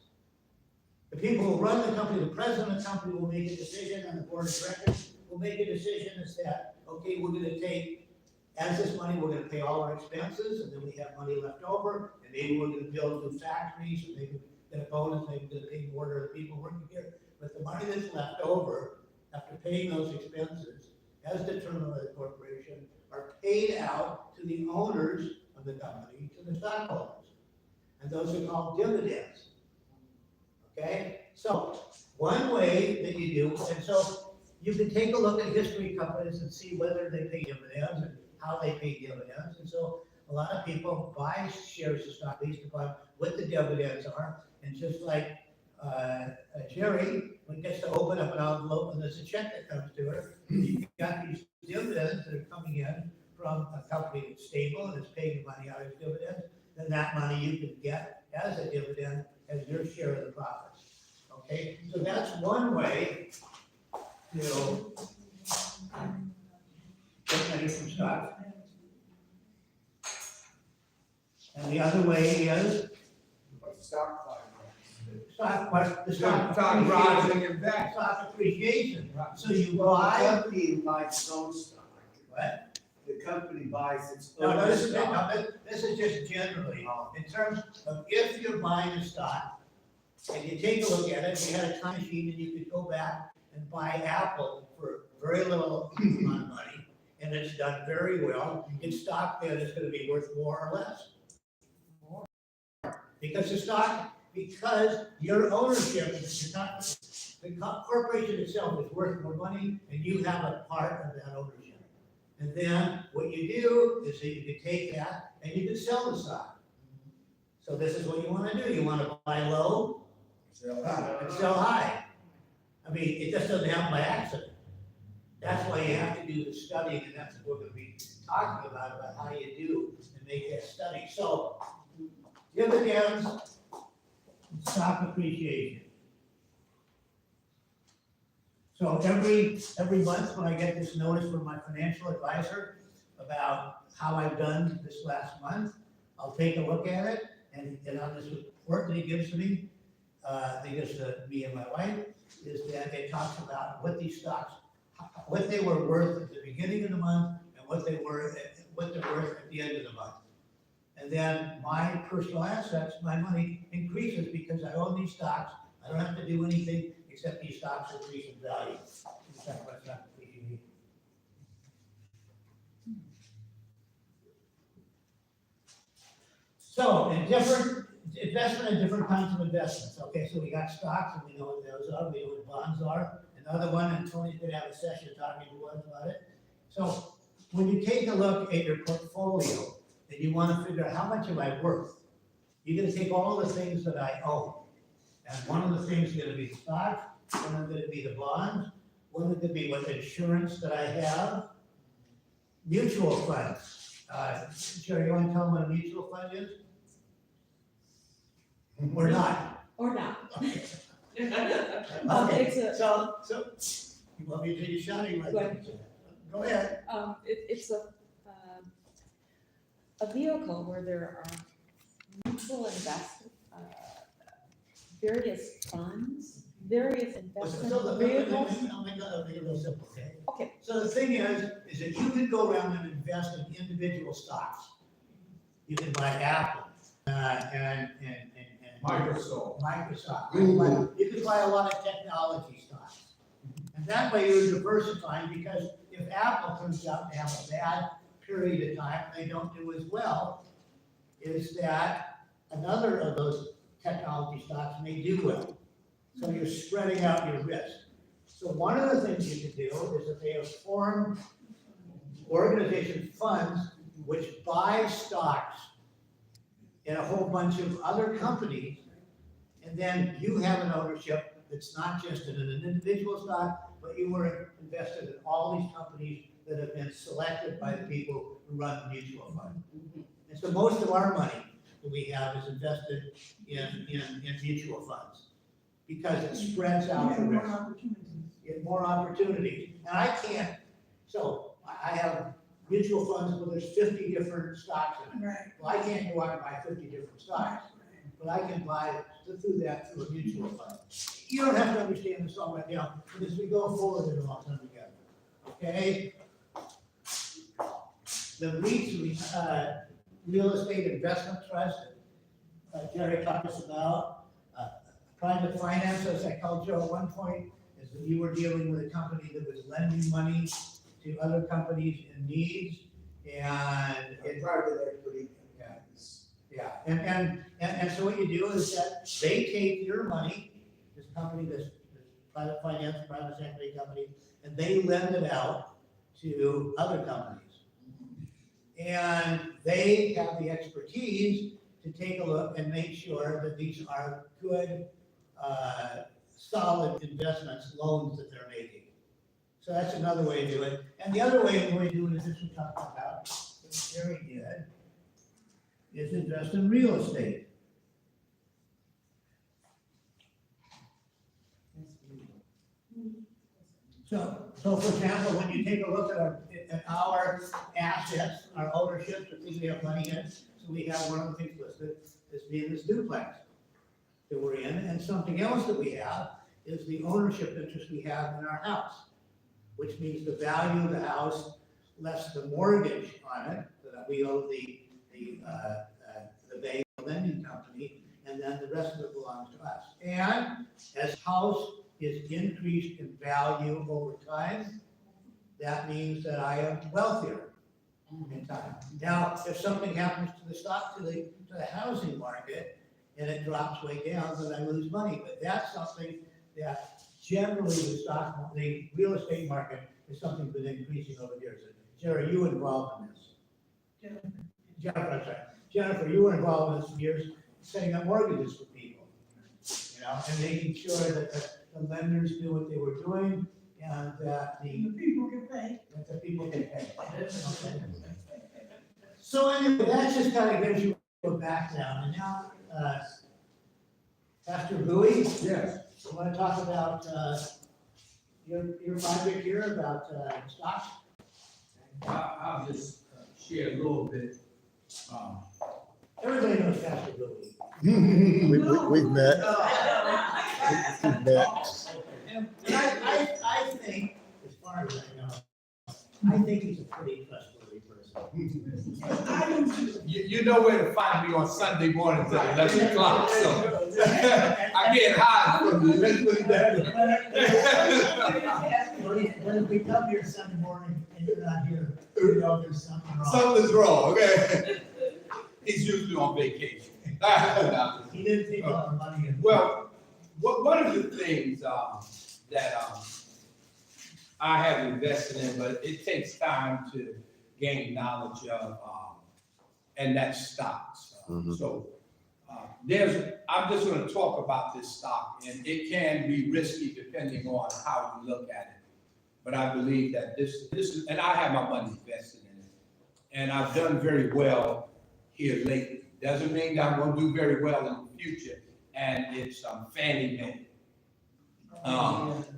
The people who run the company, the president of the company will make a decision, and the board of directors will make a decision is that, okay, we're gonna take, as this money, we're gonna pay all our expenses, and then we have money left over, and maybe we're gonna build new factories, and maybe get a bonus, maybe we're gonna pay more to the people working here. But the money that's left over, after paying those expenses, as determined by the corporation, are paid out to the owners of the company, to the stockholders. And those are called dividends. Okay? So, one way that you do, and so you can take a look at history of companies and see whether they pay dividends and how they pay dividends. And so, a lot of people buy shares of stock based upon what the dividends are. And just like Jerry, when gets to open up an envelope and there's a check that comes to her, you've got these dividends that are coming in from a company that's stable and is paying the money out as dividends, then that money you can get as a dividend as your share of the profits. Okay, so that's one way to get money from stock. And the other way is Stock the stock Stock rising and back. stock appreciation. So you Well, the buy, company buys its own stock. what? The company buys its No, own this stock. is just generally, in terms of if you're buying a stock, and you take a look at it, you had a time machine, and you could go back and buy Apple for very little amount of money, and it's done very well, its stock then is gonna be worth more or less. Because your ownership, the corporation itself is worth more money, and you have a part of that ownership. And then what you do is that you can take that and you can sell the stock. So this is what you wanna do, you wanna buy low and sell high. I mean, it just doesn't happen by accident. That's why you have to do the studying, and that's what we're gonna be talking about how you do and make that study. So, dividends, and stock appreciation. So every month when I get this notice from my financial advisor about how I've done this last month, I'll take a look at it, and on this report that he gives to me, me and my wife, is that it talks about what these stocks, what they were worth at the beginning of the month, and what they're worth at the end of the month. And then my personal assets, my money increases because I own these stocks. I don't have to do anything except these stocks increase in value. So, investment in different kinds of investments. Okay, so we got stocks, and we know what those are, we know what bonds are. Another one, and Tony's gonna have a session talking to us about it. So, when you take a look at your portfolio, and you wanna figure out how much am I worth, you're gonna take all the things that I own. And one of the things is gonna be the stock, one is gonna be the bonds, one is gonna be what insurance that I have, mutual funds. Jerry, you wanna tell them what a mutual fund is? Or not? Or not. Okay. It's a- So, you want me to do your shouting right Go now? ahead. Go ahead. It's a vehicle where there are mutual investment, various funds various So investment the, vehicles. I'll make it real simple, okay? Okay. So the thing is that you can go around and invest in individual stocks. You can buy Apple, and Microsoft. You can buy a lot of technology stocks. And that way you're diversifying, because if Apple turns out to have a bad period of time, they don't do as well, is that another of those technology stocks may do well. So you're spreading out your risk. So one of the things you can do is that they have formed organization funds which buy stocks in a whole bunch of other companies, and then you have an ownership that's not just in an individual stock, but you were invested in all these companies that have been selected by the people who run the mutual fund. And so most of our money that we have is invested in mutual funds, because it spreads out the risk. Get more opportunities. And I can't, so I have mutual funds where there's 50 different stocks in it. Right. Well, I can't go out and buy 50 different stocks, but I can buy through a mutual fund. You don't have to understand this all right now, but as we go forward, it'll all come together. Okay? The REITs, real estate investment trust, Jerry talked us about, private finance, as I called Joe at one point, is that you were dealing with a company that was lending money to other companies in needs, and it. Private equity. Yeah, and so what you do is that they take your money, this company, this private finance, private equity company, and they lend it out to other companies. And they have the expertise to take a look and make sure that these are good, solid investments, loans that they're making. So that's another way to do it. And the other way of doing it is this we talked about, that Jerry did, is invest in real estate. So for example, when you take a look at our assets, our ownerships, the things we have money in, so we have one of the things listed as being this duplex that we're in, and something else that we have is the ownership interest we have in our house, which means the value of the house less the mortgage on it that we owe the bank lending company, and then the rest of it belongs to us. And as house is increased in value over time, that means that I am wealthier in time. Now, if something happens to the stock, to the housing market, and it drops way down, then I lose money. But that's something that generally the real estate market is something that's been increasing over the years. Jerry, you were involved in this. Jennifer, I'm sorry. Jennifer, you were involved in this for years, setting up mortgages for people, and making sure that the lenders knew what they were doing, and that the people can pay. Okay. So anyway, that just kind of gives you a background, and now, Pastor Buie, Yes. you want to talk about your project here about stocks? I'll just share a little bit. Everybody knows Pastor Buie. We've met. We've met. And I think, as far as I know, I think he's a pretty trustworthy person. You know where to find me on Sunday mornings at 11 o'clock, so I can't hide from you. Let's put it that way. When we come here Sunday morning and you're not here, you know there's something wrong. Something's wrong, okay? He's usually on vacation. He didn't take all the money in. Well, one of the things that I have invested in, but it takes time to gain knowledge of, and that's stocks. So I'm just going to talk about this stock, and it can be risky depending on how you look at it. But I believe that this is, and I have my money invested in it, and I've done very well here lately. Doesn't mean that I'm going to do very well in the future. And it's Fannie Mae.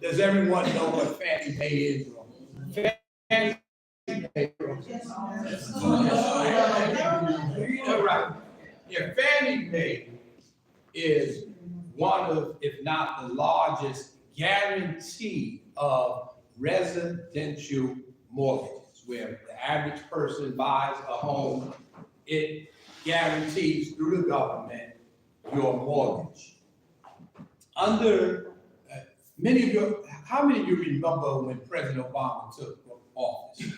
Does everyone know what Fannie Mae is? Fannie Mae. All right. Yeah, Fannie Mae is one of, if not the largest guarantee of residential mortgages, where the average person buys a home, it guarantees through the government your mortgage. Under how many of you remember when President Obama took office?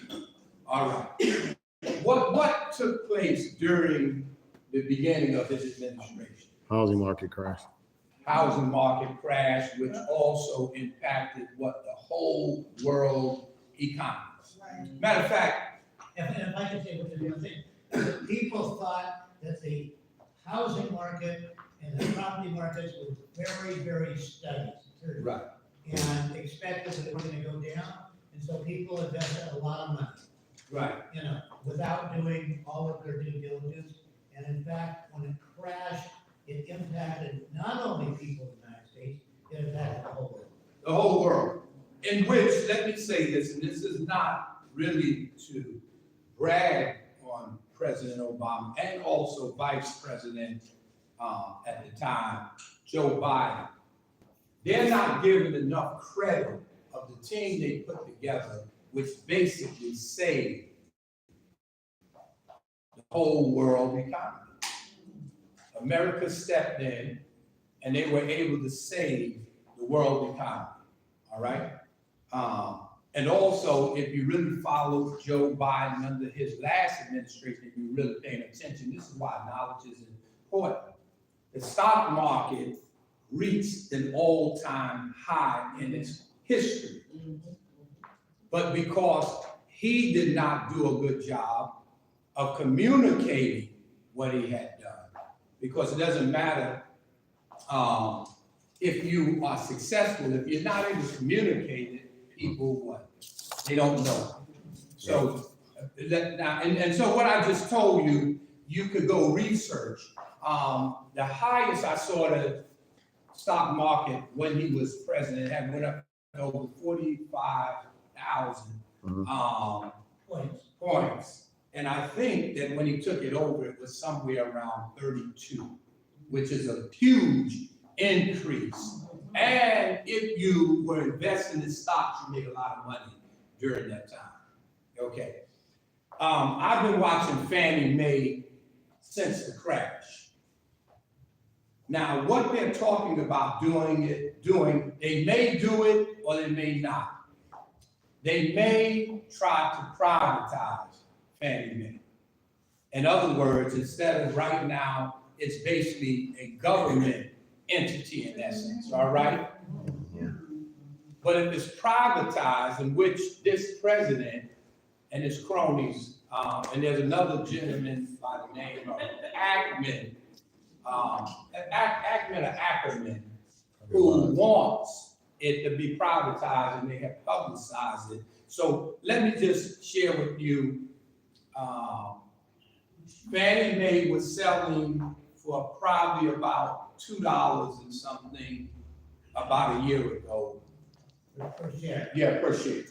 All right. What took place during the beginning of his administration? Housing market crash. Housing market crash, which also impacted what the whole world economy. Right. Matter of fact, If I could say one thing, people thought that the housing market and the property markets were very, very steady. right, And expected that it was gonna go down, and so people invested a lot of money, right, you know, without doing all of their due diligence. And in fact, when it crashed, it impacted not only people in the United States, it impacted the whole world. the whole world. In which, let me say this, and this is not really to brag on President Obama and also Vice President at the time, Joe Biden. They're not given enough credit of the team they put together, which basically saved the whole world economy. America stepped in and they were able to save the world economy, all right? And also, if you really followed Joe Biden under his last administration, if you're really paying attention, this is why knowledge is important. The stock market reached an all-time high in its history. But because he did not do a good job of communicating what he had done, because it doesn't matter if you are successful, if you're not able to communicate it, people what? They don't know. So now, and so what I just told you, you could go research. The highest I saw the stock market when he was president had went up to over 45,000 points. And I think that when he took it over, it was somewhere around 32, which is a huge increase. And if you were investing in stocks, you made a lot of money during that time. Okay. I've been watching Fannie Mae since the crash. Now, what they're talking about doing, they may do it or they may not. They may try to privatize Fannie Mae. In other words, instead of right now, it's basically a government entity in essence, all right? But if it's privatized, in which this president and his cronies, and there's another gentleman by the name of Ackerman, who wants it to be privatized, and they have publicized it. So let me just share with you, Fannie Mae was selling for probably about $2 and something about a year ago. Per share. Yeah, per share.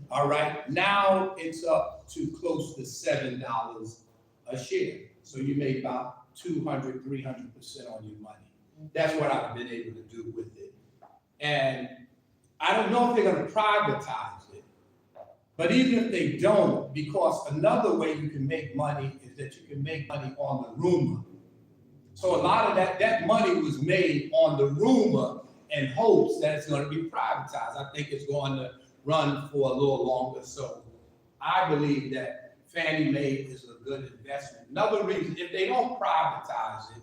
All right, now it's up to close to $7 a share. So you made about 200, 300% on your money. That's what I've been able to do with it. And I don't know if they're gonna privatize it, but even if they don't, because another way you can make money is that you can make money on the rumor. So a lot of that money was made on the rumor and hopes that it's gonna be privatized. I think it's going to run for a little longer. So I believe that Fannie Mae is a good investment. Another reason, if they don't privatize it,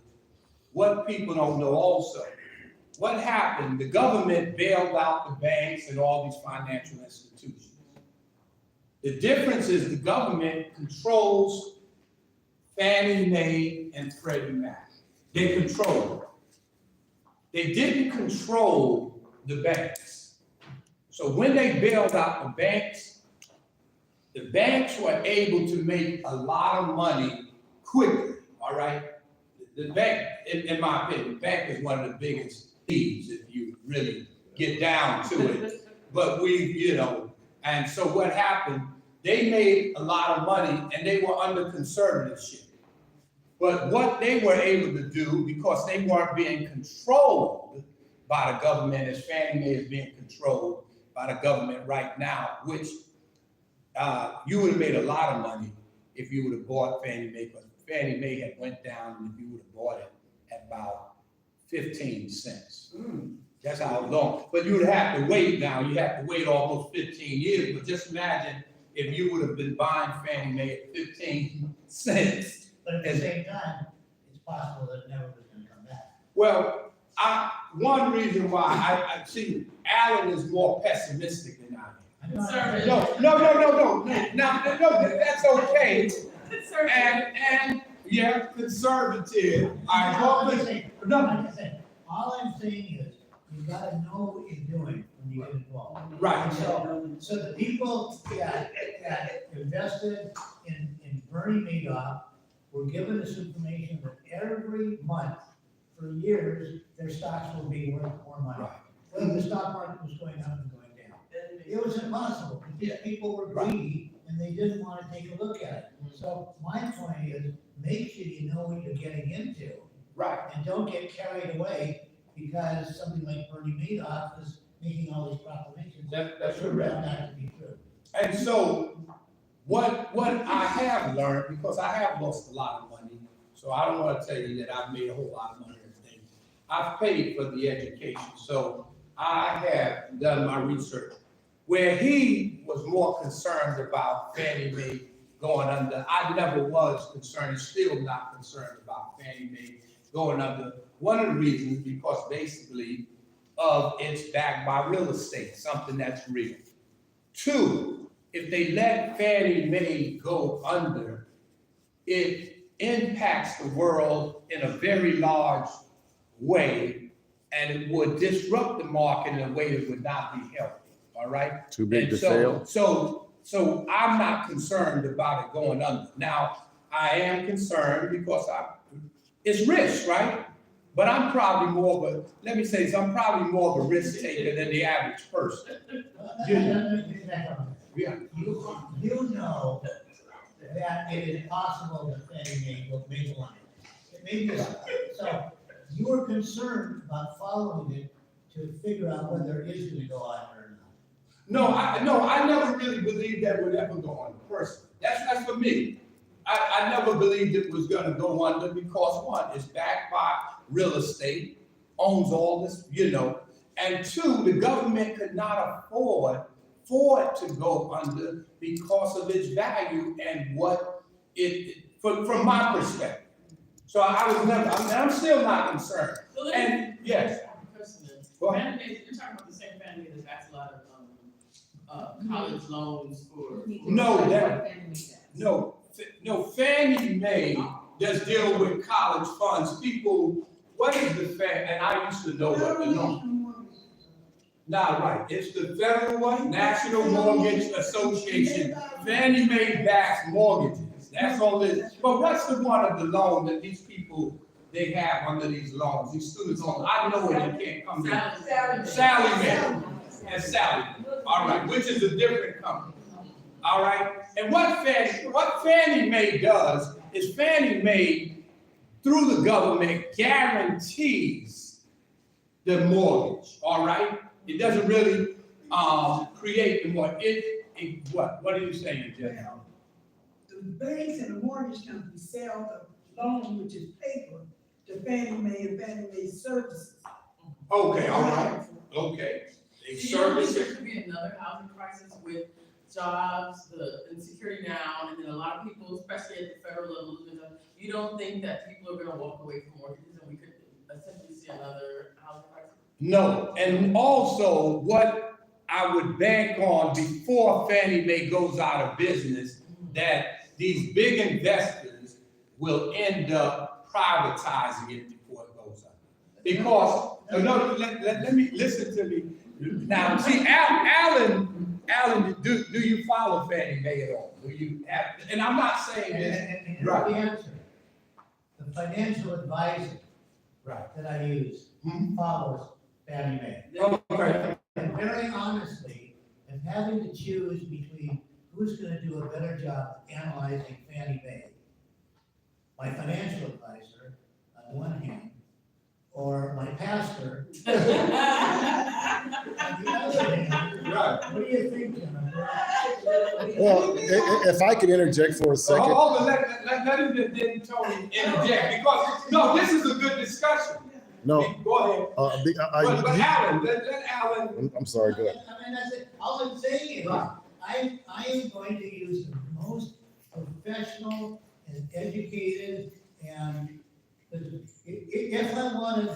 what people don't know also, what happened, the government bailed out the banks and all these financial institutions. The difference is the government controls Fannie Mae and Freddie Mac. They control it. They didn't control the banks. So when they bailed out the banks were able to make a lot of money quickly, all right? The bank, in my opinion, the bank is one of the biggest thieves if you really get down to it. But and so what happened, they made a lot of money and they were under conservatorship. But what they were able to do, because they weren't being controlled by the government, as Fannie Mae is being controlled by the government right now, which you would have made a lot of money if you would have bought Fannie Mae, but Fannie Mae had went down, and if you would have bought it at about 15 cents. That's how long, but you would have to wait now, you have to wait almost 15 years, but just imagine if you would have been buying Fannie Mae at 15 cents. But at the same time, it's possible that it never was gonna come back. Well, one reason why I see Alan is more pessimistic than I am. Conservative. No, that's okay. Conservative. And, yeah, conservative. All I'm I saying, no, like I said, all I'm saying is, you gotta know what you're doing when you get involved. right. And so the people that invested in Bernie Madoff were given this information that every month for years, their stocks will be worth more money. Right. Whether the stock market was going up and going down. It was impossible, because these people were greedy and they didn't want to take a look at it. So my point is, make sure you know what you're getting into Right. and don't get carried away because something like Bernie Madoff is making all these proclamations. That's Turned out correct. not to be true. And so, what I have learned, because I have lost a lot of money, so I don't want to tell you that I've made a whole lot of money or anything. I've paid for the education, so I have done my research. Where he was more concerned about Fannie Mae going under, I never was concerned, still not concerned about Fannie Mae going under. One of the reasons, because basically of it's backed by real estate, something that's real. Two, if they let Fannie Mae go under, it impacts the world in a very large way, and it would disrupt the market in a way that would not be healthy, all right? Too big And to fail. So I'm not concerned about it going under. Now, I am concerned because it's risk, right? But I'm probably more of a, let me say this, I'm probably more of a risk taker than the average person. Yeah. You know that it is possible that Fannie Mae will make money. It may be, so you are concerned about following it to figure out whether it is gonna go under or not. No, I never really believed that would ever go under personally. That's for me. I never believed it was gonna go under because one, it's backed by real estate, owns all this, and two, the government could not afford for it to go under because of its value and what from my perspective. So I was never, I'm still not concerned. So let And me- yes, go ahead. Fannie Mae, you're talking about the same Fannie Mae that backs a lot of, college loans for. No, that- Fannie Mae does. No, Fannie Mae does deal with college funds. People, what is the and I used to know what the loan. Not right. It's the federal one, National Mortgage Association. Fannie Mae backs mortgages. That's all it is. But what's the one of the loan that these people, they have under these loans, these students loans? I know it, you can't come in. Sally Mae. That's Sally. All right, which is a different company. All right, and what Fannie Mae does is Fannie Mae, through the government, guarantees the mortgage. All right, it doesn't really create the mortgage. What are you saying, Jeff? The banks and the mortgage companies sell the loan, which is paper, to Fannie Mae and Fannie Mae services. Okay, all right, okay. They Do you don't think service there it. could be another housing crisis with jobs, the insecurity now, and then a lot of people, especially at the federal level, you don't think that people are gonna walk away from mortgages and we could essentially see another housing crisis? No, and also what I would bank on before Fannie Mae goes out of business, that these big investors will end up privatizing it before it goes out. Because, no, let me, listen to me. Now, see, Alan, do you follow Fannie Mae at all? Do you have, and I'm not saying this, And here's right. the answer. The financial advisor right? that I use follows Fannie Mae. Okay, And very honestly, if having to choose between who's gonna do a better job analyzing Fannie Mae, my financial advisor on one hand, or my pastor on the other hand. Right. What do you think, John? Well, if I could interject for a So second. hold on, let him then Tony interject, because, no, this is a good discussion. No, Go ahead. But Alan, let Alan. I'm sorry, go ahead. I mean, that's it. All I'm saying is, Right. I am going to use the most professional and educated and if I wanted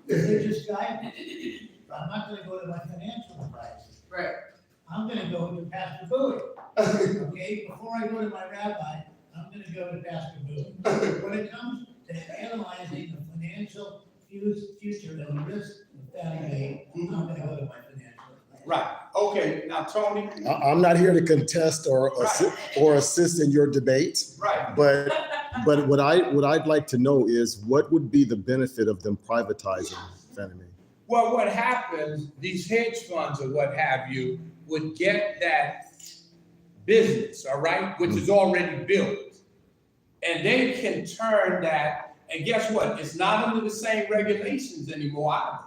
religious guidance, I'm not gonna go to my financial advisor. Right. I'm gonna go to Pastor Buie. Okay, before I go to my rabbi, I'm gonna go to Pastor Buie. When it comes to analyzing the financial future and the risk of Fannie Mae, I'm gonna go to my financial advisor. Right, okay, now Tony. I'm not here to contest or assist in your debate, Right. but what I'd like to know is what would be the benefit of them privatizing Fannie Mae? Well, what happens, these hedge funds or what have you would get that business, all right, which is already built. And they can turn that, and guess what? It's not under the same regulations anymore either.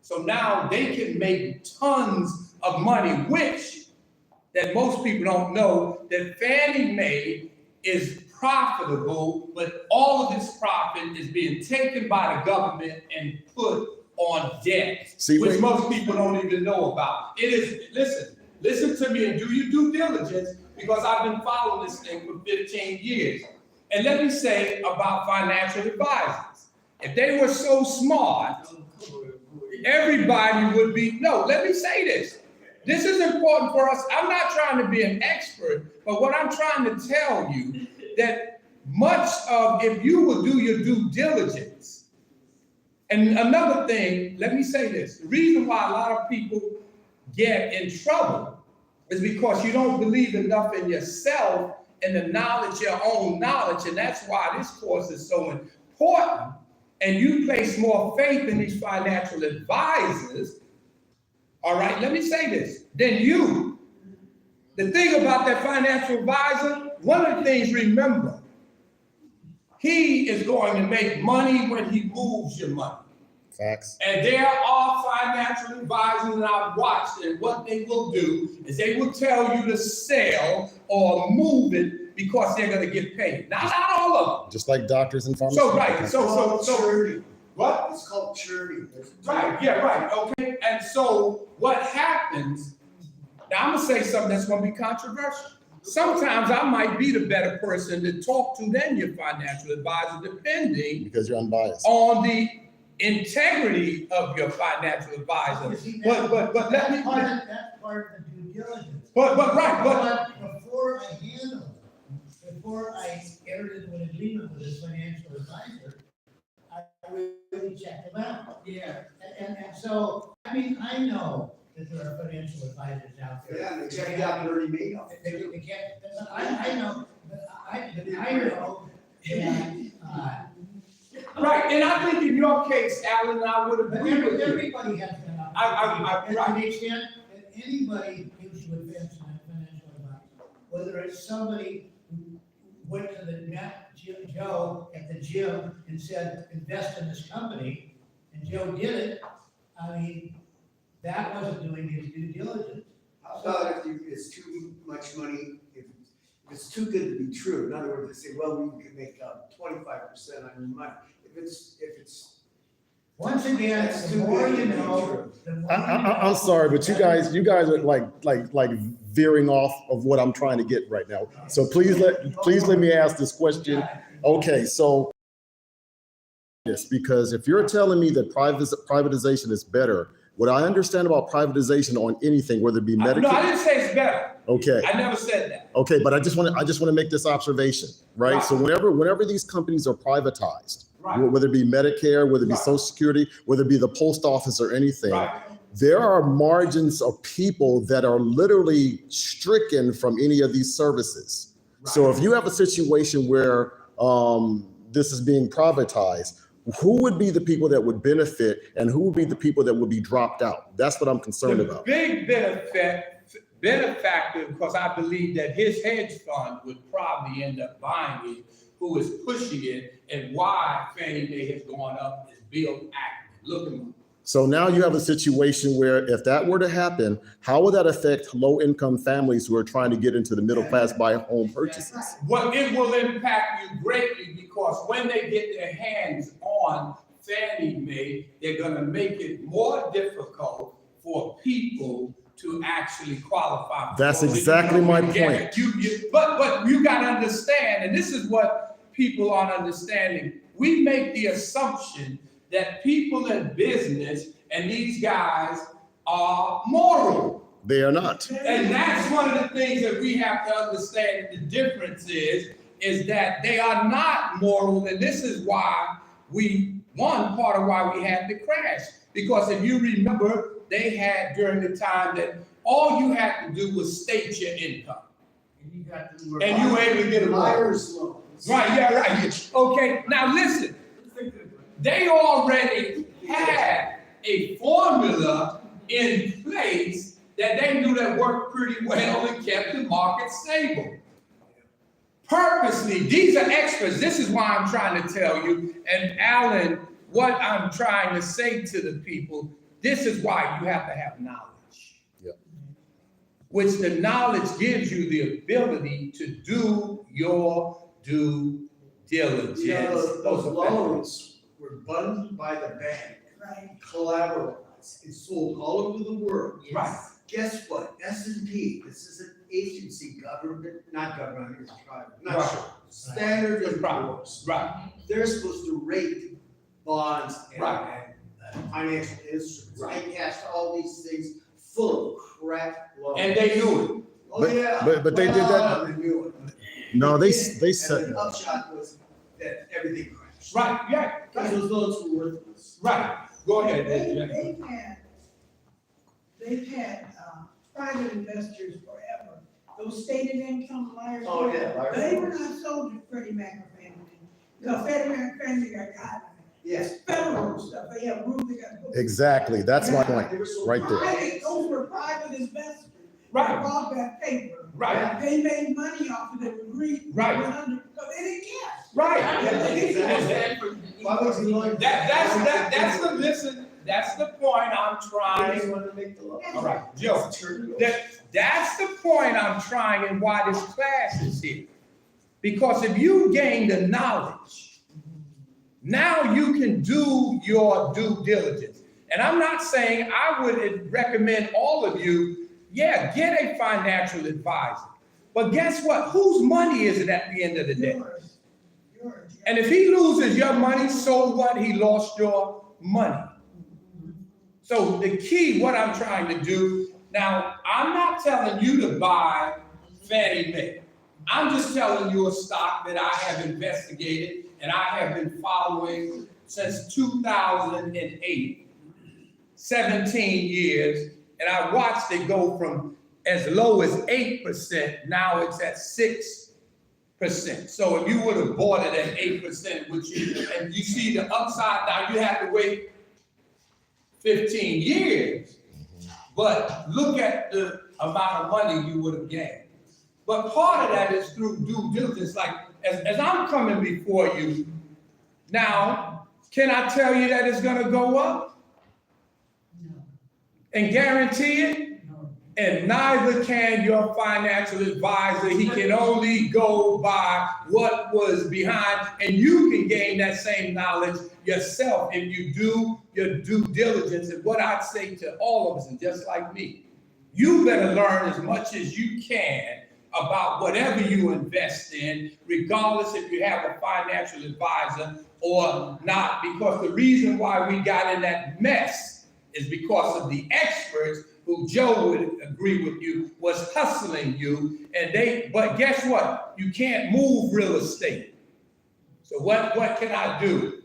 So now they can make tons of money, which that most people don't know, that Fannie Mae is profitable, but all of this profit is being taken by the government and put on debt, See, which wait. most people don't even know about. It is, listen to me and do your due diligence, because I've been following this thing for 15 years. And let me say about financial advisors. If they were so smart, everybody would be, no, let me say this. This is important for us. I'm not trying to be an expert, but what I'm trying to tell you, that much of, if you will do your due diligence. And another thing, let me say this. The reason why a lot of people get in trouble is because you don't believe enough in yourself and the knowledge, your own knowledge. And that's why this course is so important. And you place more faith in these financial advisors, all right, let me say this, than you. The thing about that financial advisor, one of the things, remember, he is going to make money when he moves your money. Facts. And there are financial advisors that I've watched, and what they will do is they will tell you to sell or move it because they're gonna get paid. Not all of them. Just like doctors and So, pharmacists. right, so, Churning. what? It's called churning. Right, yeah, right, okay. And so what happens, now I'm gonna say something that's gonna be controversial. Sometimes I might be the better person to talk to than your financial advisor, depending Because you're unbiased. on the integrity of your financial advisor. You see, But let that's me, part of the due diligence. but right, But before I handle it, before I entered into an agreement with this financial advisor, I really checked them out. Yeah. And so, I mean, I know that there are financial advisors out there. Yeah, they checked out dirty meat. They can't, I know, but I know that, right, and I think in your case, Alan, I would but agree with you. everybody has an I- opportunity. right. To the extent that anybody gives you advice on a financial advisor, whether it's somebody who went to the Joe at the gym and said, invest in this company, and Joe did it, I mean, that wasn't doing his due diligence. How about if it's too much money, if it's too good to be true? In other words, they say, well, we can make 25% on your money. If it's. Once again, That's the too more good you to be know, true. the more you know. I'm sorry, but you guys are like veering off of what I'm trying to get right now. So please let me ask this question. Okay, so yes, because if you're telling me that privatization is better, what I understand about privatization on anything, whether it be No, I Medicare, didn't say it's better. okay, I never said that. okay, but I just want to make this observation, right? Right. So whenever these companies are privatized, Right. whether it be Medicare, whether it be Right. Social Security, whether it be the post office or anything, Right. there are margins of people that are literally stricken from any of these services. So if you have a situation where this is being privatized, who would be the people that would benefit and who would be the people that would be dropped out? That's what I'm concerned The about. big benefactor, because I believe that his hedge fund would probably end up buying it, who is pushing it and why Fannie Mae has gone up is Bill Ackman. Look him up. So now you have a situation where if that were to happen, how would that affect low-income families who are trying to get into the middle class by home purchases? Well, it will impact you greatly because when they get their hands on Fannie Mae, they're gonna make it more difficult for people to actually qualify. That's exactly my point. But you gotta understand, and this is what people aren't understanding. We make the assumption that people in business and these guys are moral. They are not. And that's one of the things that we have to understand. The difference is that they are not moral, and this is why part of why we had the crash. Because if you remember, they had during the time that all you had to do was state your income. And you were able to get a Buyer's loans. Right, yeah, right. Okay, now listen, they already had a formula in place that they knew that worked pretty well and kept the market stable. Purposely, these are experts. This is why I'm trying to tell you, and Alan, what I'm trying to say to the people, this is why you have to have knowledge. Yep. Which the knowledge gives you the ability to do your due diligence. You know, those loans were bundled by the bank, Right. collateralized, and sold all over the world. Right. Guess what? S&P, this is an agency, government, not government, it's private, not Right. sure. Standard It's and private. Poor's. Right, They're supposed to rate bonds and, Right. and financial instruments. Right. They cashed all these things full of crap loans. and they knew Oh, yeah. but they did that- Well, They knew it. No, they And said, the upshot was that everything crashed. it. Right, yeah, Because those loans were worthless. right. Go ahead, Jennifer. They've had, private investors forever. Those stated income liars. Oh, yeah. They were not sold to Freddie Mac or Fannie Mae. Because Freddie Mac and Fannie Mae got Yes. federal stuff. They have rules, they got. exactly, that's my point, They were sold right there. Right, those were private investors. Right, Bought that paper. right, They made money off of it, agreed. Right. So they didn't care. right. Why was he like? That's the point I'm They trying. just wanted to make the loan. All right, Joe, that's the point I'm trying and why this class is here. Because if you gain the knowledge, now you can do your due diligence. And I'm not saying I would recommend all of you, get a financial advisor. But guess what? Whose money is it at the end of the day? Yours. And if he loses your money, so what? He lost your money. So the key, what I'm trying to do, now, I'm not telling you to buy Fannie Mae. I'm just telling you a stock that I have investigated and I have been following since 2008, 17 years. And I watched it go from as low as 8%, now it's at 6%. So if you would have bought it at 8%, and you see the upside, now you have to wait 15 years, but look at the amount of money you would have gained. But part of that is through due diligence. Like, as I'm coming before you, now, can I tell you that it's gonna go up? No. And guarantee it? No. And neither can your financial advisor. He can only go by what was behind, and you can gain that same knowledge yourself if you do your due diligence. And what I'd say to all of us, and just like me, you better learn as much as you can about whatever you invest in, regardless if you have a financial advisor or not, because the reason why we got in that mess is because of the experts who Joe would agree with you was hustling you, but guess what? You can't move real estate. So what can I do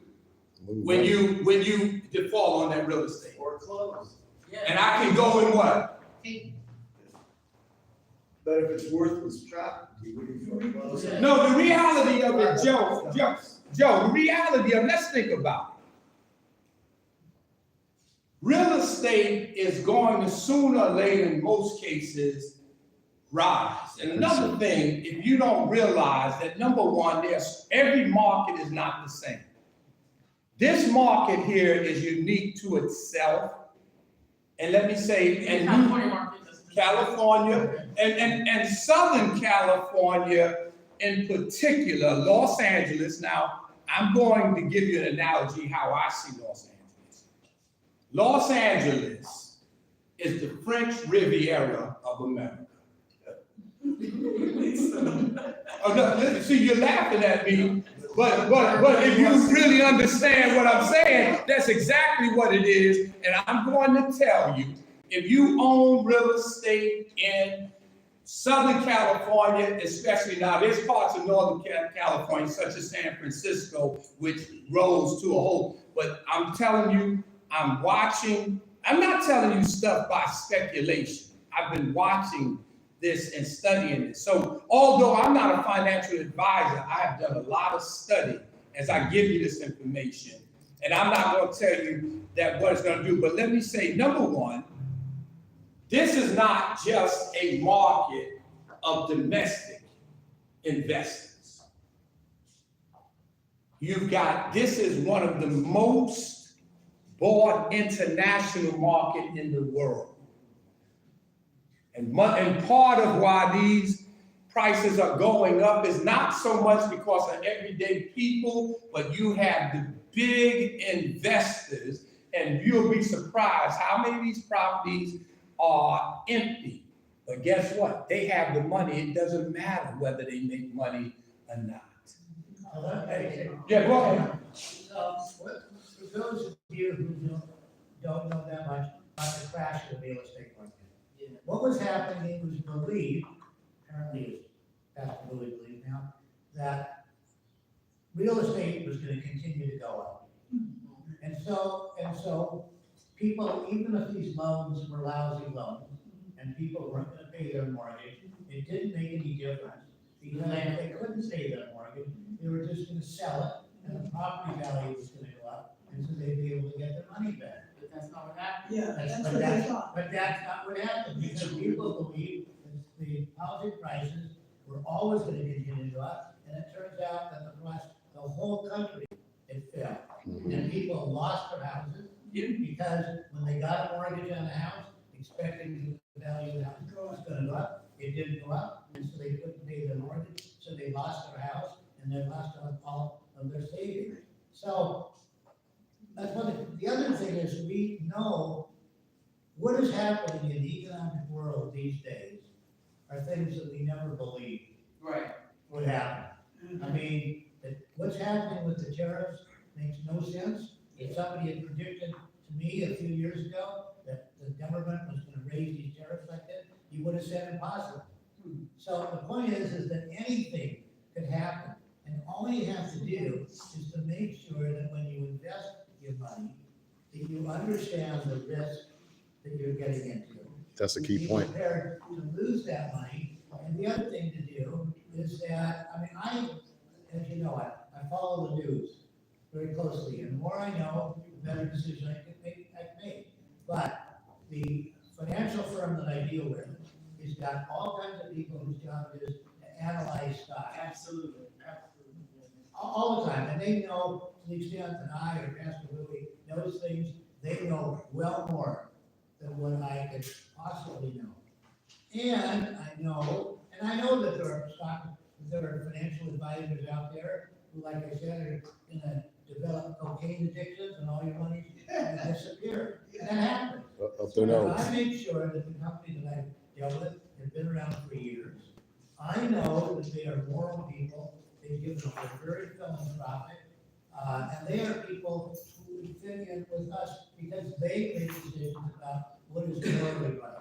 when you default on that real estate? Foreclosed. And I can go in what? But if it's worthless property, we can foreclose it. No, the reality of it, Joe, the reality of it, let's think about it. Real estate is going to sooner or later, in most cases, rise. And another thing, if you don't realize that, number one, every market is not the same. This market here is unique to itself. And let me say, and California market. California, and Southern California in particular, Los Angeles. Now, I'm going to give you an analogy how I see Los Angeles. Los Angeles is the French Riviera of America. Oh, no, see, you're laughing at me, but if you really understand what I'm saying, that's exactly what it is. And I'm going to tell you, if you own real estate in Southern California, especially now, there's parts of Northern California, such as San Francisco, which rose to a whole, but I'm telling you, I'm not telling you stuff by speculation. I've been watching this and studying it. So although I'm not a financial advisor, I have done a lot of study as I give you this information. And I'm not going to tell you that what it's going to do, but let me say, number one, this is not just a market of domestic investors. This is one of the most bought international market in the world. And part of why these prices are going up is not so much because of everyday people, but you have the big investors, and you'll be surprised how many of these properties are empty. But guess what? They have the money. It doesn't matter whether they make money or not. Yeah, go ahead. For those of you who don't know that much about the crash of the real estate market, what was happening, it was believed, apparently Pastor Buie believes now, that real estate was going to continue to go up. And so people, even if these loans were lousy loans, and people weren't going to pay their mortgage, it didn't make any difference. Because if they couldn't pay their mortgage, they were just going to sell it, and the property value was going to go up, and so they'd be able to get their money back. But that's not what happened. Yeah, that's what they thought. But that's not what happened, because people believe that the housing prices were always going to continue to go up, and it turns out that across the whole country, it fell. And people lost their houses, because when they got a mortgage on a house, expecting the value of the house was going to go up, it didn't go up, and so they couldn't pay their mortgage, so they lost their house, and they lost all of their savings. So that's one. The other thing is, we know what is happening in the economic world these days are things that we never believed Right. would happen. I mean, what's happening with the tariffs makes no sense. If somebody had predicted to me a few years ago that the government was going to raise these tariffs like that, you would have said impossible. So the point is that anything could happen, and all you have to do is to make sure that when you invest your money, that you understand the risk that you're getting into. That's a key point. Be prepared to lose that money. And the other thing to do is that, as you know, I follow the news very closely, and the more I know, the better decision I can make. But the financial firm that I deal with has got all kinds of people whose job it is to analyze stocks. Absolutely. All the time, and they know, to the extent that I or Pastor Buie knows things, they know well more than what I could possibly know. And I know that there are financial advisors out there who, like I said, are gonna develop cocaine addictions and all your money's gonna disappear. And that happens. Up their nose. I make sure that the company that I've dealt with have been around for years. I know that they are moral people. They've given us a very philanthropic, and they are people who fit in with us because they make decisions about what is morally right.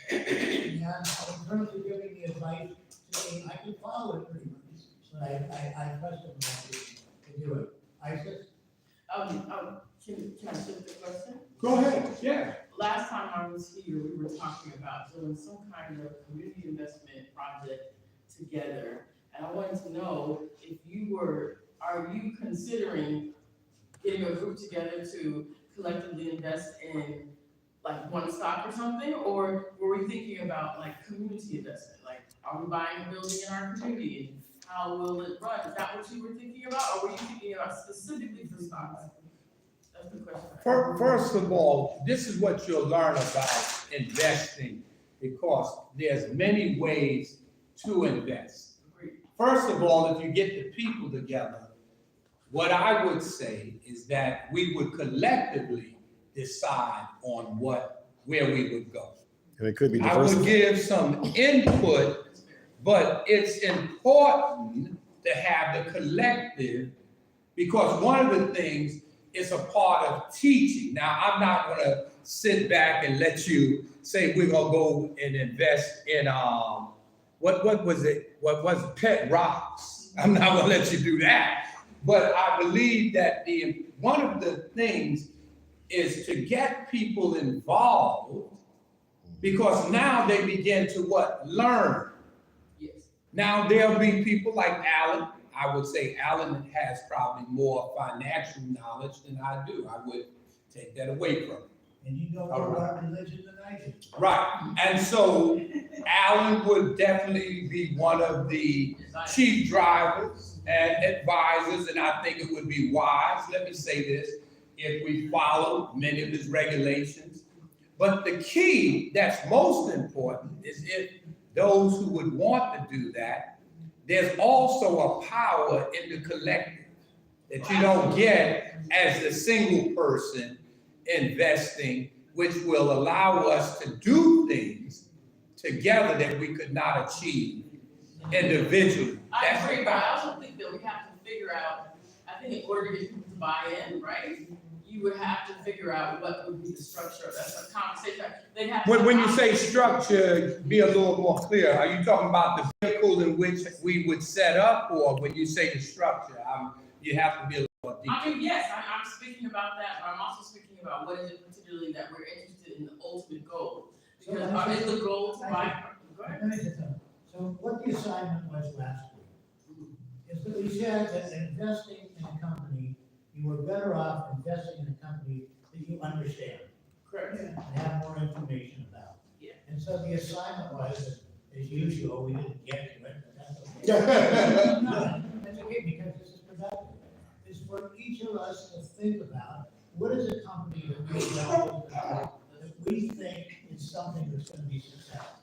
And in terms of giving me advice to me, I can follow it pretty much, but I trust them to do it. Isis? Can I shift the question? Go ahead, yeah. Last time I was here, we were talking about doing some kind of community investment project together. And I wanted to know if are you considering getting a group together to collectively invest in like one stock or something? Or were we thinking about like community investment, like Are we buying a building in our community? And how will it run? Is that what you were thinking about, or were you thinking about specifically for stocks? That's the question. First of all, this is what you'll learn about investing, because there's many ways to invest. Agreed. First of all, if you get the people together, what I would say is that we would collectively decide on where we would go. And it could be I would diversified. give some input, but it's important to have the collective, because one of the things is a part of teaching. Now, I'm not gonna sit back and let you say we're gonna go and invest in what was it? What was it? Pet rocks. I'm not gonna let you do that. But I believe that one of the things is to get people involved, because now they begin to what? Learn. Yes. Now there'll be people like Alan. I would say Alan has probably more financial knowledge than I do. I would take that away from him. And you know more about religion than I do. Right, and so Alan would definitely be one of the chief drivers and advisors, and I think it would be wise, let me say this, if we follow many of his regulations. But the key that's most important is if those who would want to do that, there's also a power in the collective that you don't get as a single person investing, which will allow us to do things together that we could not achieve individually. I agree, but I also think that we have to figure out, I think in order to get people to buy in, right? You would have to figure out what would be the structure. That's a conversation. They'd have to When you say structure, be a little more clear. Are you talking about the vehicle in which we would set up, or when you say the structure, you have to be a little more I detailed? mean, yes, I'm speaking about that, but I'm also speaking about what is it particularly that we're interested in, the ultimate goal. Because is the goal to buy? Go ahead. Let me just tell you. So what the assignment was last week is that we said that investing in a company, you were better off investing in a company that you understand Correct. and have more information about. Yeah. And so the assignment was, as usual, we didn't get to it, but that's okay. No, that's okay, because this is productive. Is for each of us to think about, what is a company that we know, that we think is something that's gonna be successful?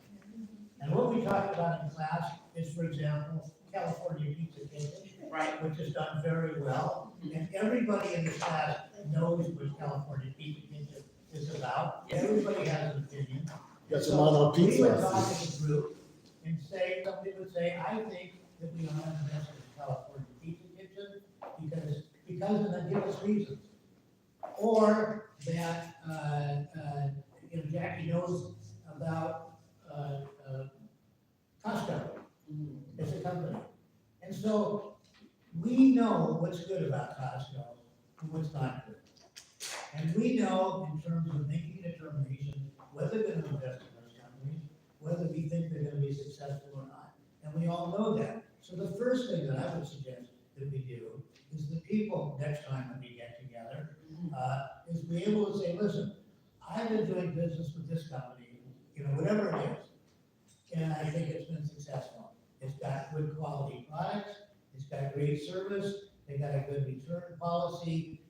And what we talked about in class is, for example, California Pizza Kitchen, Right. which has done very well. And everybody in this class knows what California Pizza Kitchen is about. Everybody has an opinion. Got your mind on pizza. We would talk as a group and say, somebody would say, I think that we ought to invest in California Pizza Kitchen because of the given reasons. Or that, Jackie knows about, Costco as a company. And so we know what's good about Costco and what's not good. And we know in terms of making a determination whether we're gonna invest in those companies, whether we think they're gonna be successful or not. And we all know that. So the first thing that I would suggest that we do is the people, next time that we get together, is be able to say, listen, I've been doing business with this company, whatever it is, and I think it's been successful. It's got good quality products, it's got great service, they got a good return policy,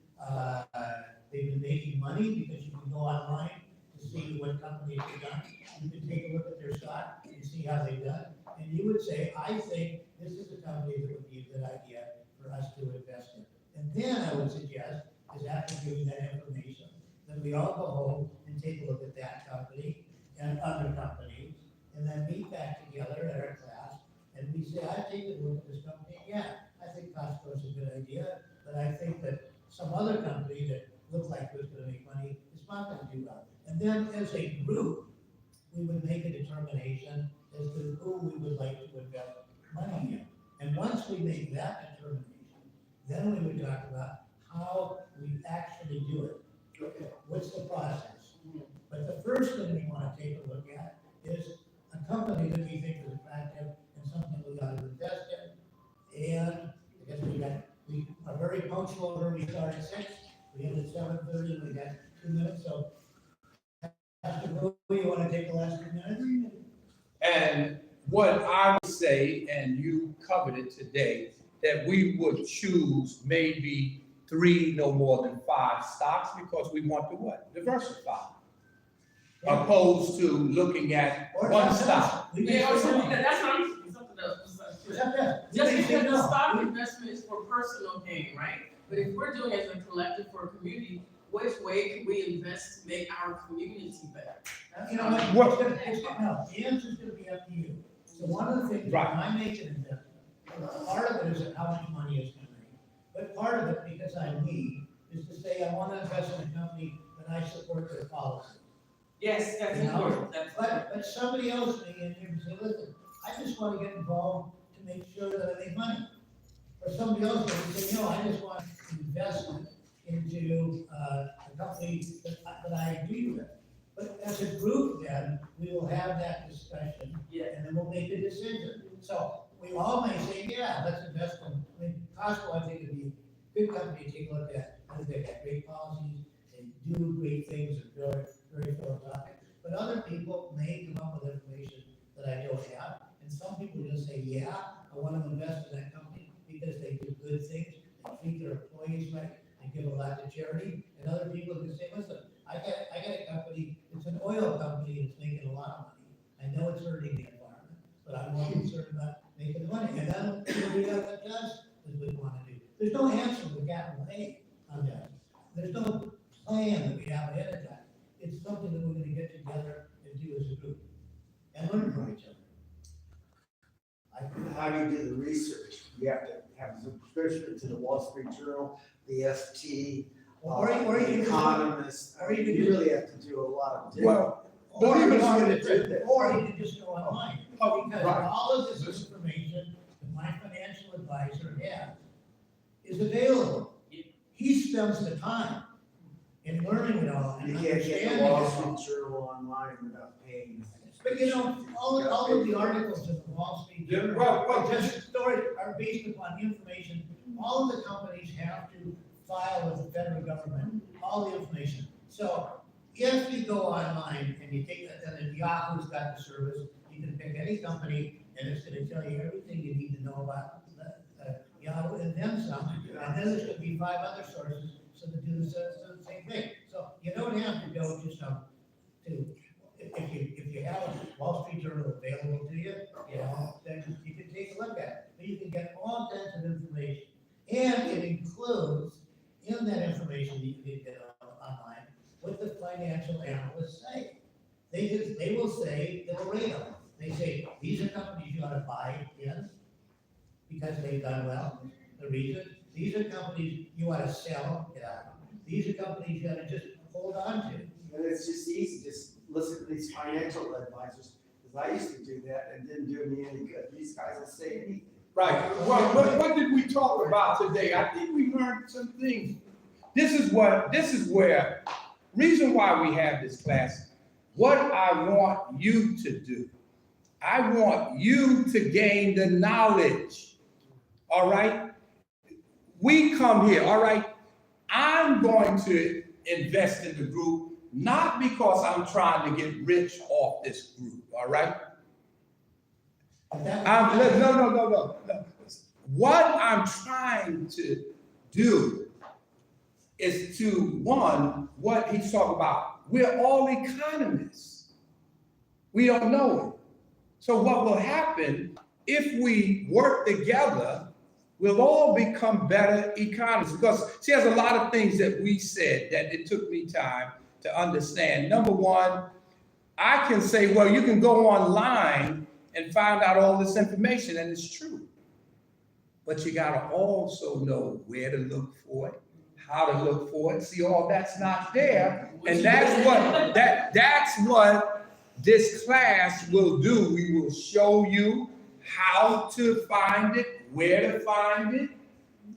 they've been making money because you can go online to see what companies have done. You can take a look at their stock and see how they've done, and you would say, I think this is a company that would be a good idea for us to invest in. And then I would suggest, is after giving that information, that we all go home and take a look at that company and other companies, and then meet back together at our class, and we say, I take a look at this company, yeah, I think Costco's a good idea, but I think that some other company that looked like it was gonna make money is not gonna do well. And then as a group, we would make a determination as to who we would like to invest money in. And once we make that determination, then we would talk about how we actually do it. Okay. What's the process? But the first thing we wanna take a look at is a company that we think is attractive and something we ought to invest in. And I guess we are very punctual where we start at 6, we end at 7:30, we got 2 minutes, so. Pastor Buie, you wanna take the last 2 minutes? And what I would say, and you covered it today, that we would choose maybe 3, no more than 5 stocks, because we want to what? Diversify. Opposed to looking at Or one something stock. else. We may Yeah, or say something, no. that's what I'm thinking, something else. Something else. We Just may say because the no. stock investment is for personal gain, right? But if we're doing it as a collective for a community, which way can we invest to make our community better? That's You know how- what, no, the answer's gonna be up to you. So one of the things, when Right. I make an investment, part of it is how much money it's gonna make. But part of it, because I'm me, is to say, I wanna invest in a company that I support their policy. Yes, that's You know, important, that's. But somebody else may in here say, listen, I just wanna get involved to make sure that I make money. Or somebody else may say, no, I just want investment into, a company that I agree with. But as a group then, we will have that discussion, Yeah. and then we'll make a decision. So we all may say, yeah, let's invest in, I mean, Costco, I think would be a good company to take a look at. I think they've got great policies, they do great things, and very, very philosophic. But other people may come up with information that I don't have, and some people just say, yeah, I want to invest in that company because they do good things, they treat their employees right, they give a lot to charity, and other people can say, listen, I got a company, it's an oil company, that's making a lot of money. I know it's hurting the environment, but I'm more concerned about making money, and then everybody else that does is what we want to do. There's no answer with capital A on that. There's no plan that we have ahead of time. It's something that we're gonna get together and do as a group, and learn from each other. How do you do the research? You have to have a subscription to the Wall Street Journal, the FT, Or you the can Economist. or you can You just- really have to do a lot of. Well, Or Don't you even can look at it. just go online, Oh, because right. all of this information that my financial advisor has is available. He spends the time in learning it all and You can't get understanding the it Wall all. Street Journal online without paying. But you know, all of the articles in the Wall Street Yeah, Journal, well, are just stories, are based upon information. All of the companies have to file with the federal government, all the information. So if you go online and you take that, then Yahoo's got the service, you can pick any company and it's gonna tell you everything you need to know about Yahoo and then some. And then there's gonna be 5 other sources, so they do the same thing. So you don't have to go to some, if you have a Wall Street Journal available to you, you know, then you can take a look at it. But you can get all kinds of information. And it includes, in that information that you can get online, what the financial analysts say. They will say, they'll rate them. They say, these are companies you ought to buy in because they've done well. The reason, these are companies you ought to sell, get out. These are companies you ought to just hold on to. And it's just easy, just listen to these financial advisors, because I used to do that and didn't do me any good. These guys will say anything. Right, well, what did we talk about today? I think we learned some things. This is where, reason why we have this class, what I want you to do. I want you to gain the knowledge, all right? We come here, all right? I'm going to invest in the group, not because I'm trying to get rich off this group, all right? No. What I'm trying to do is to, one, what he's talking about. We're all economists. We don't know it. So what will happen if we work together, we'll all become better economists. Because see, there's a lot of things that we said that it took me time to understand. Number one, I can say, well, you can go online and find out all this information, and it's true. But you gotta also know where to look for it, how to look for it. See, all that's not there. And that's what this class will do. We will show you how to find it, where to find it,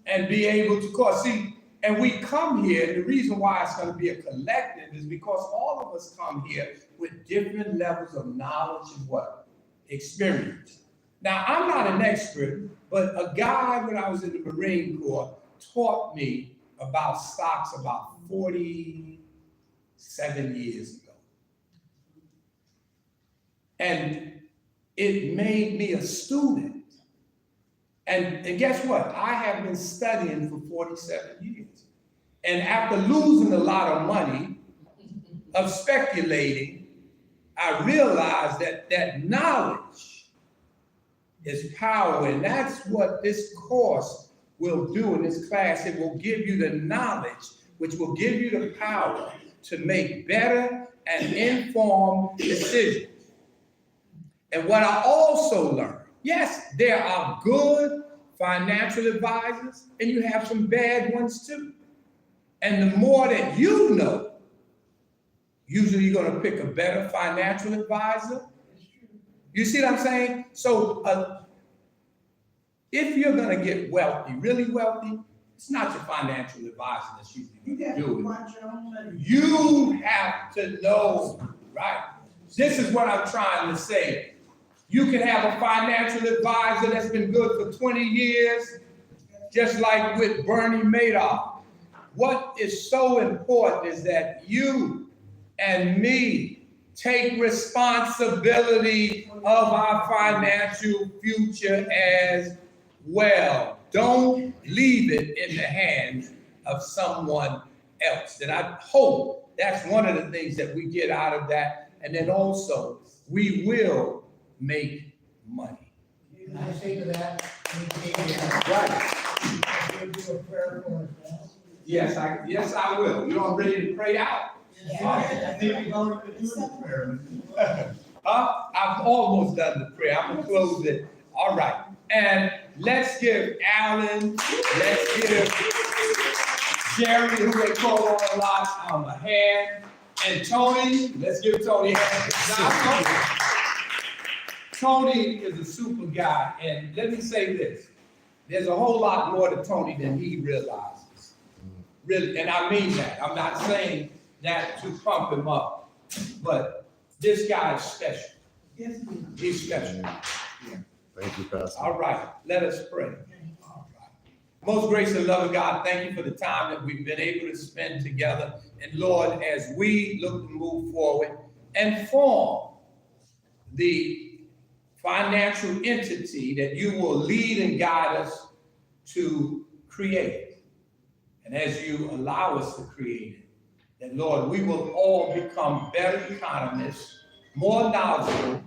and be able to, cause see, and we come here, and the reason why it's gonna be a collective is because all of us come here with different levels of knowledge and what? Experience. Now, I'm not an expert, but a guy when I was in the Marine Corps taught me about stocks about 47 years ago. And it made me a student. And guess what? I have been studying for 47 years. And after losing a lot of money of speculating, I realized that knowledge is power. And that's what this course will do in this class. It will give you the knowledge, which will give you the power to make better and informed decisions. And what I also learned, yes, there are good financial advisors and you have some bad ones too. And the more that you know, usually you're going to pick a better financial advisor. You see what I'm saying? So if you're going to get wealthy, really wealthy, it's not your financial advisor that's usually You going got to to do it. watch your own money. You have to know, right? This is what I'm trying to say. You can have a financial advisor that's been good for 20 years, just like with Bernie Madoff. What is so important is that you and me take responsibility of our financial future as well. Don't leave it in the hands of someone else. And I hope that's one of the things that we get out of that. And then also, we will make money. Can I say to that? Right. Give you a prayer for us now. Yes, I will. You all ready to pray out? I think we've already been doing the prayer. I've almost done the prayer. I'm gonna close it. All right. And let's give Alan, let's give Jerry, who they call on a lot, a hand. And Tony, let's give Tony a hand. Now, Tony is a super guy. And let me say this. There's a whole lot more to Tony than he realizes. Really, and I mean that. I'm not saying that to pump him up, but this guy is special. Yes, we He's special. Thank you, Pastor. All right, let us pray. All right. Most gracious and loving God, thank you for the time that we've been able to spend together. And Lord, as we look to move forward and form the financial entity that you will lead and guide us to create. And as you allow us to create it, that Lord, we will all become better economists, more knowledgeable,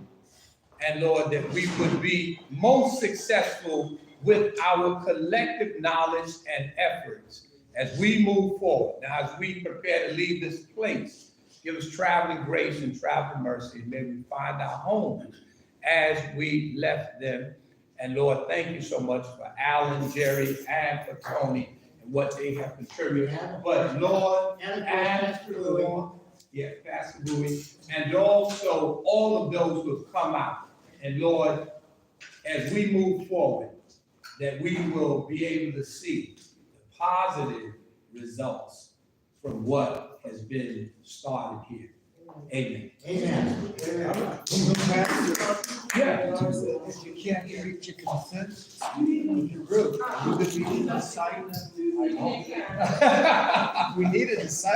and Lord, that we would be most successful with our collective knowledge and efforts as we move forward. Now, as we prepare to leave this place, give us traveling grace and traveling mercy. May we find our homes as we left them. And Lord, thank you so much for Alan, Jerry, and for Tony and what they have contributed. But Lord, And of course, and Pastor Buie. yeah, Pastor Buie, and also all of those who have come out. And Lord, as we move forward, that we will be able to see the positive results from what has been started here. Amen. Amen. Yeah. If you can't reach your consensus with your group, you could be in the site. We needed a site.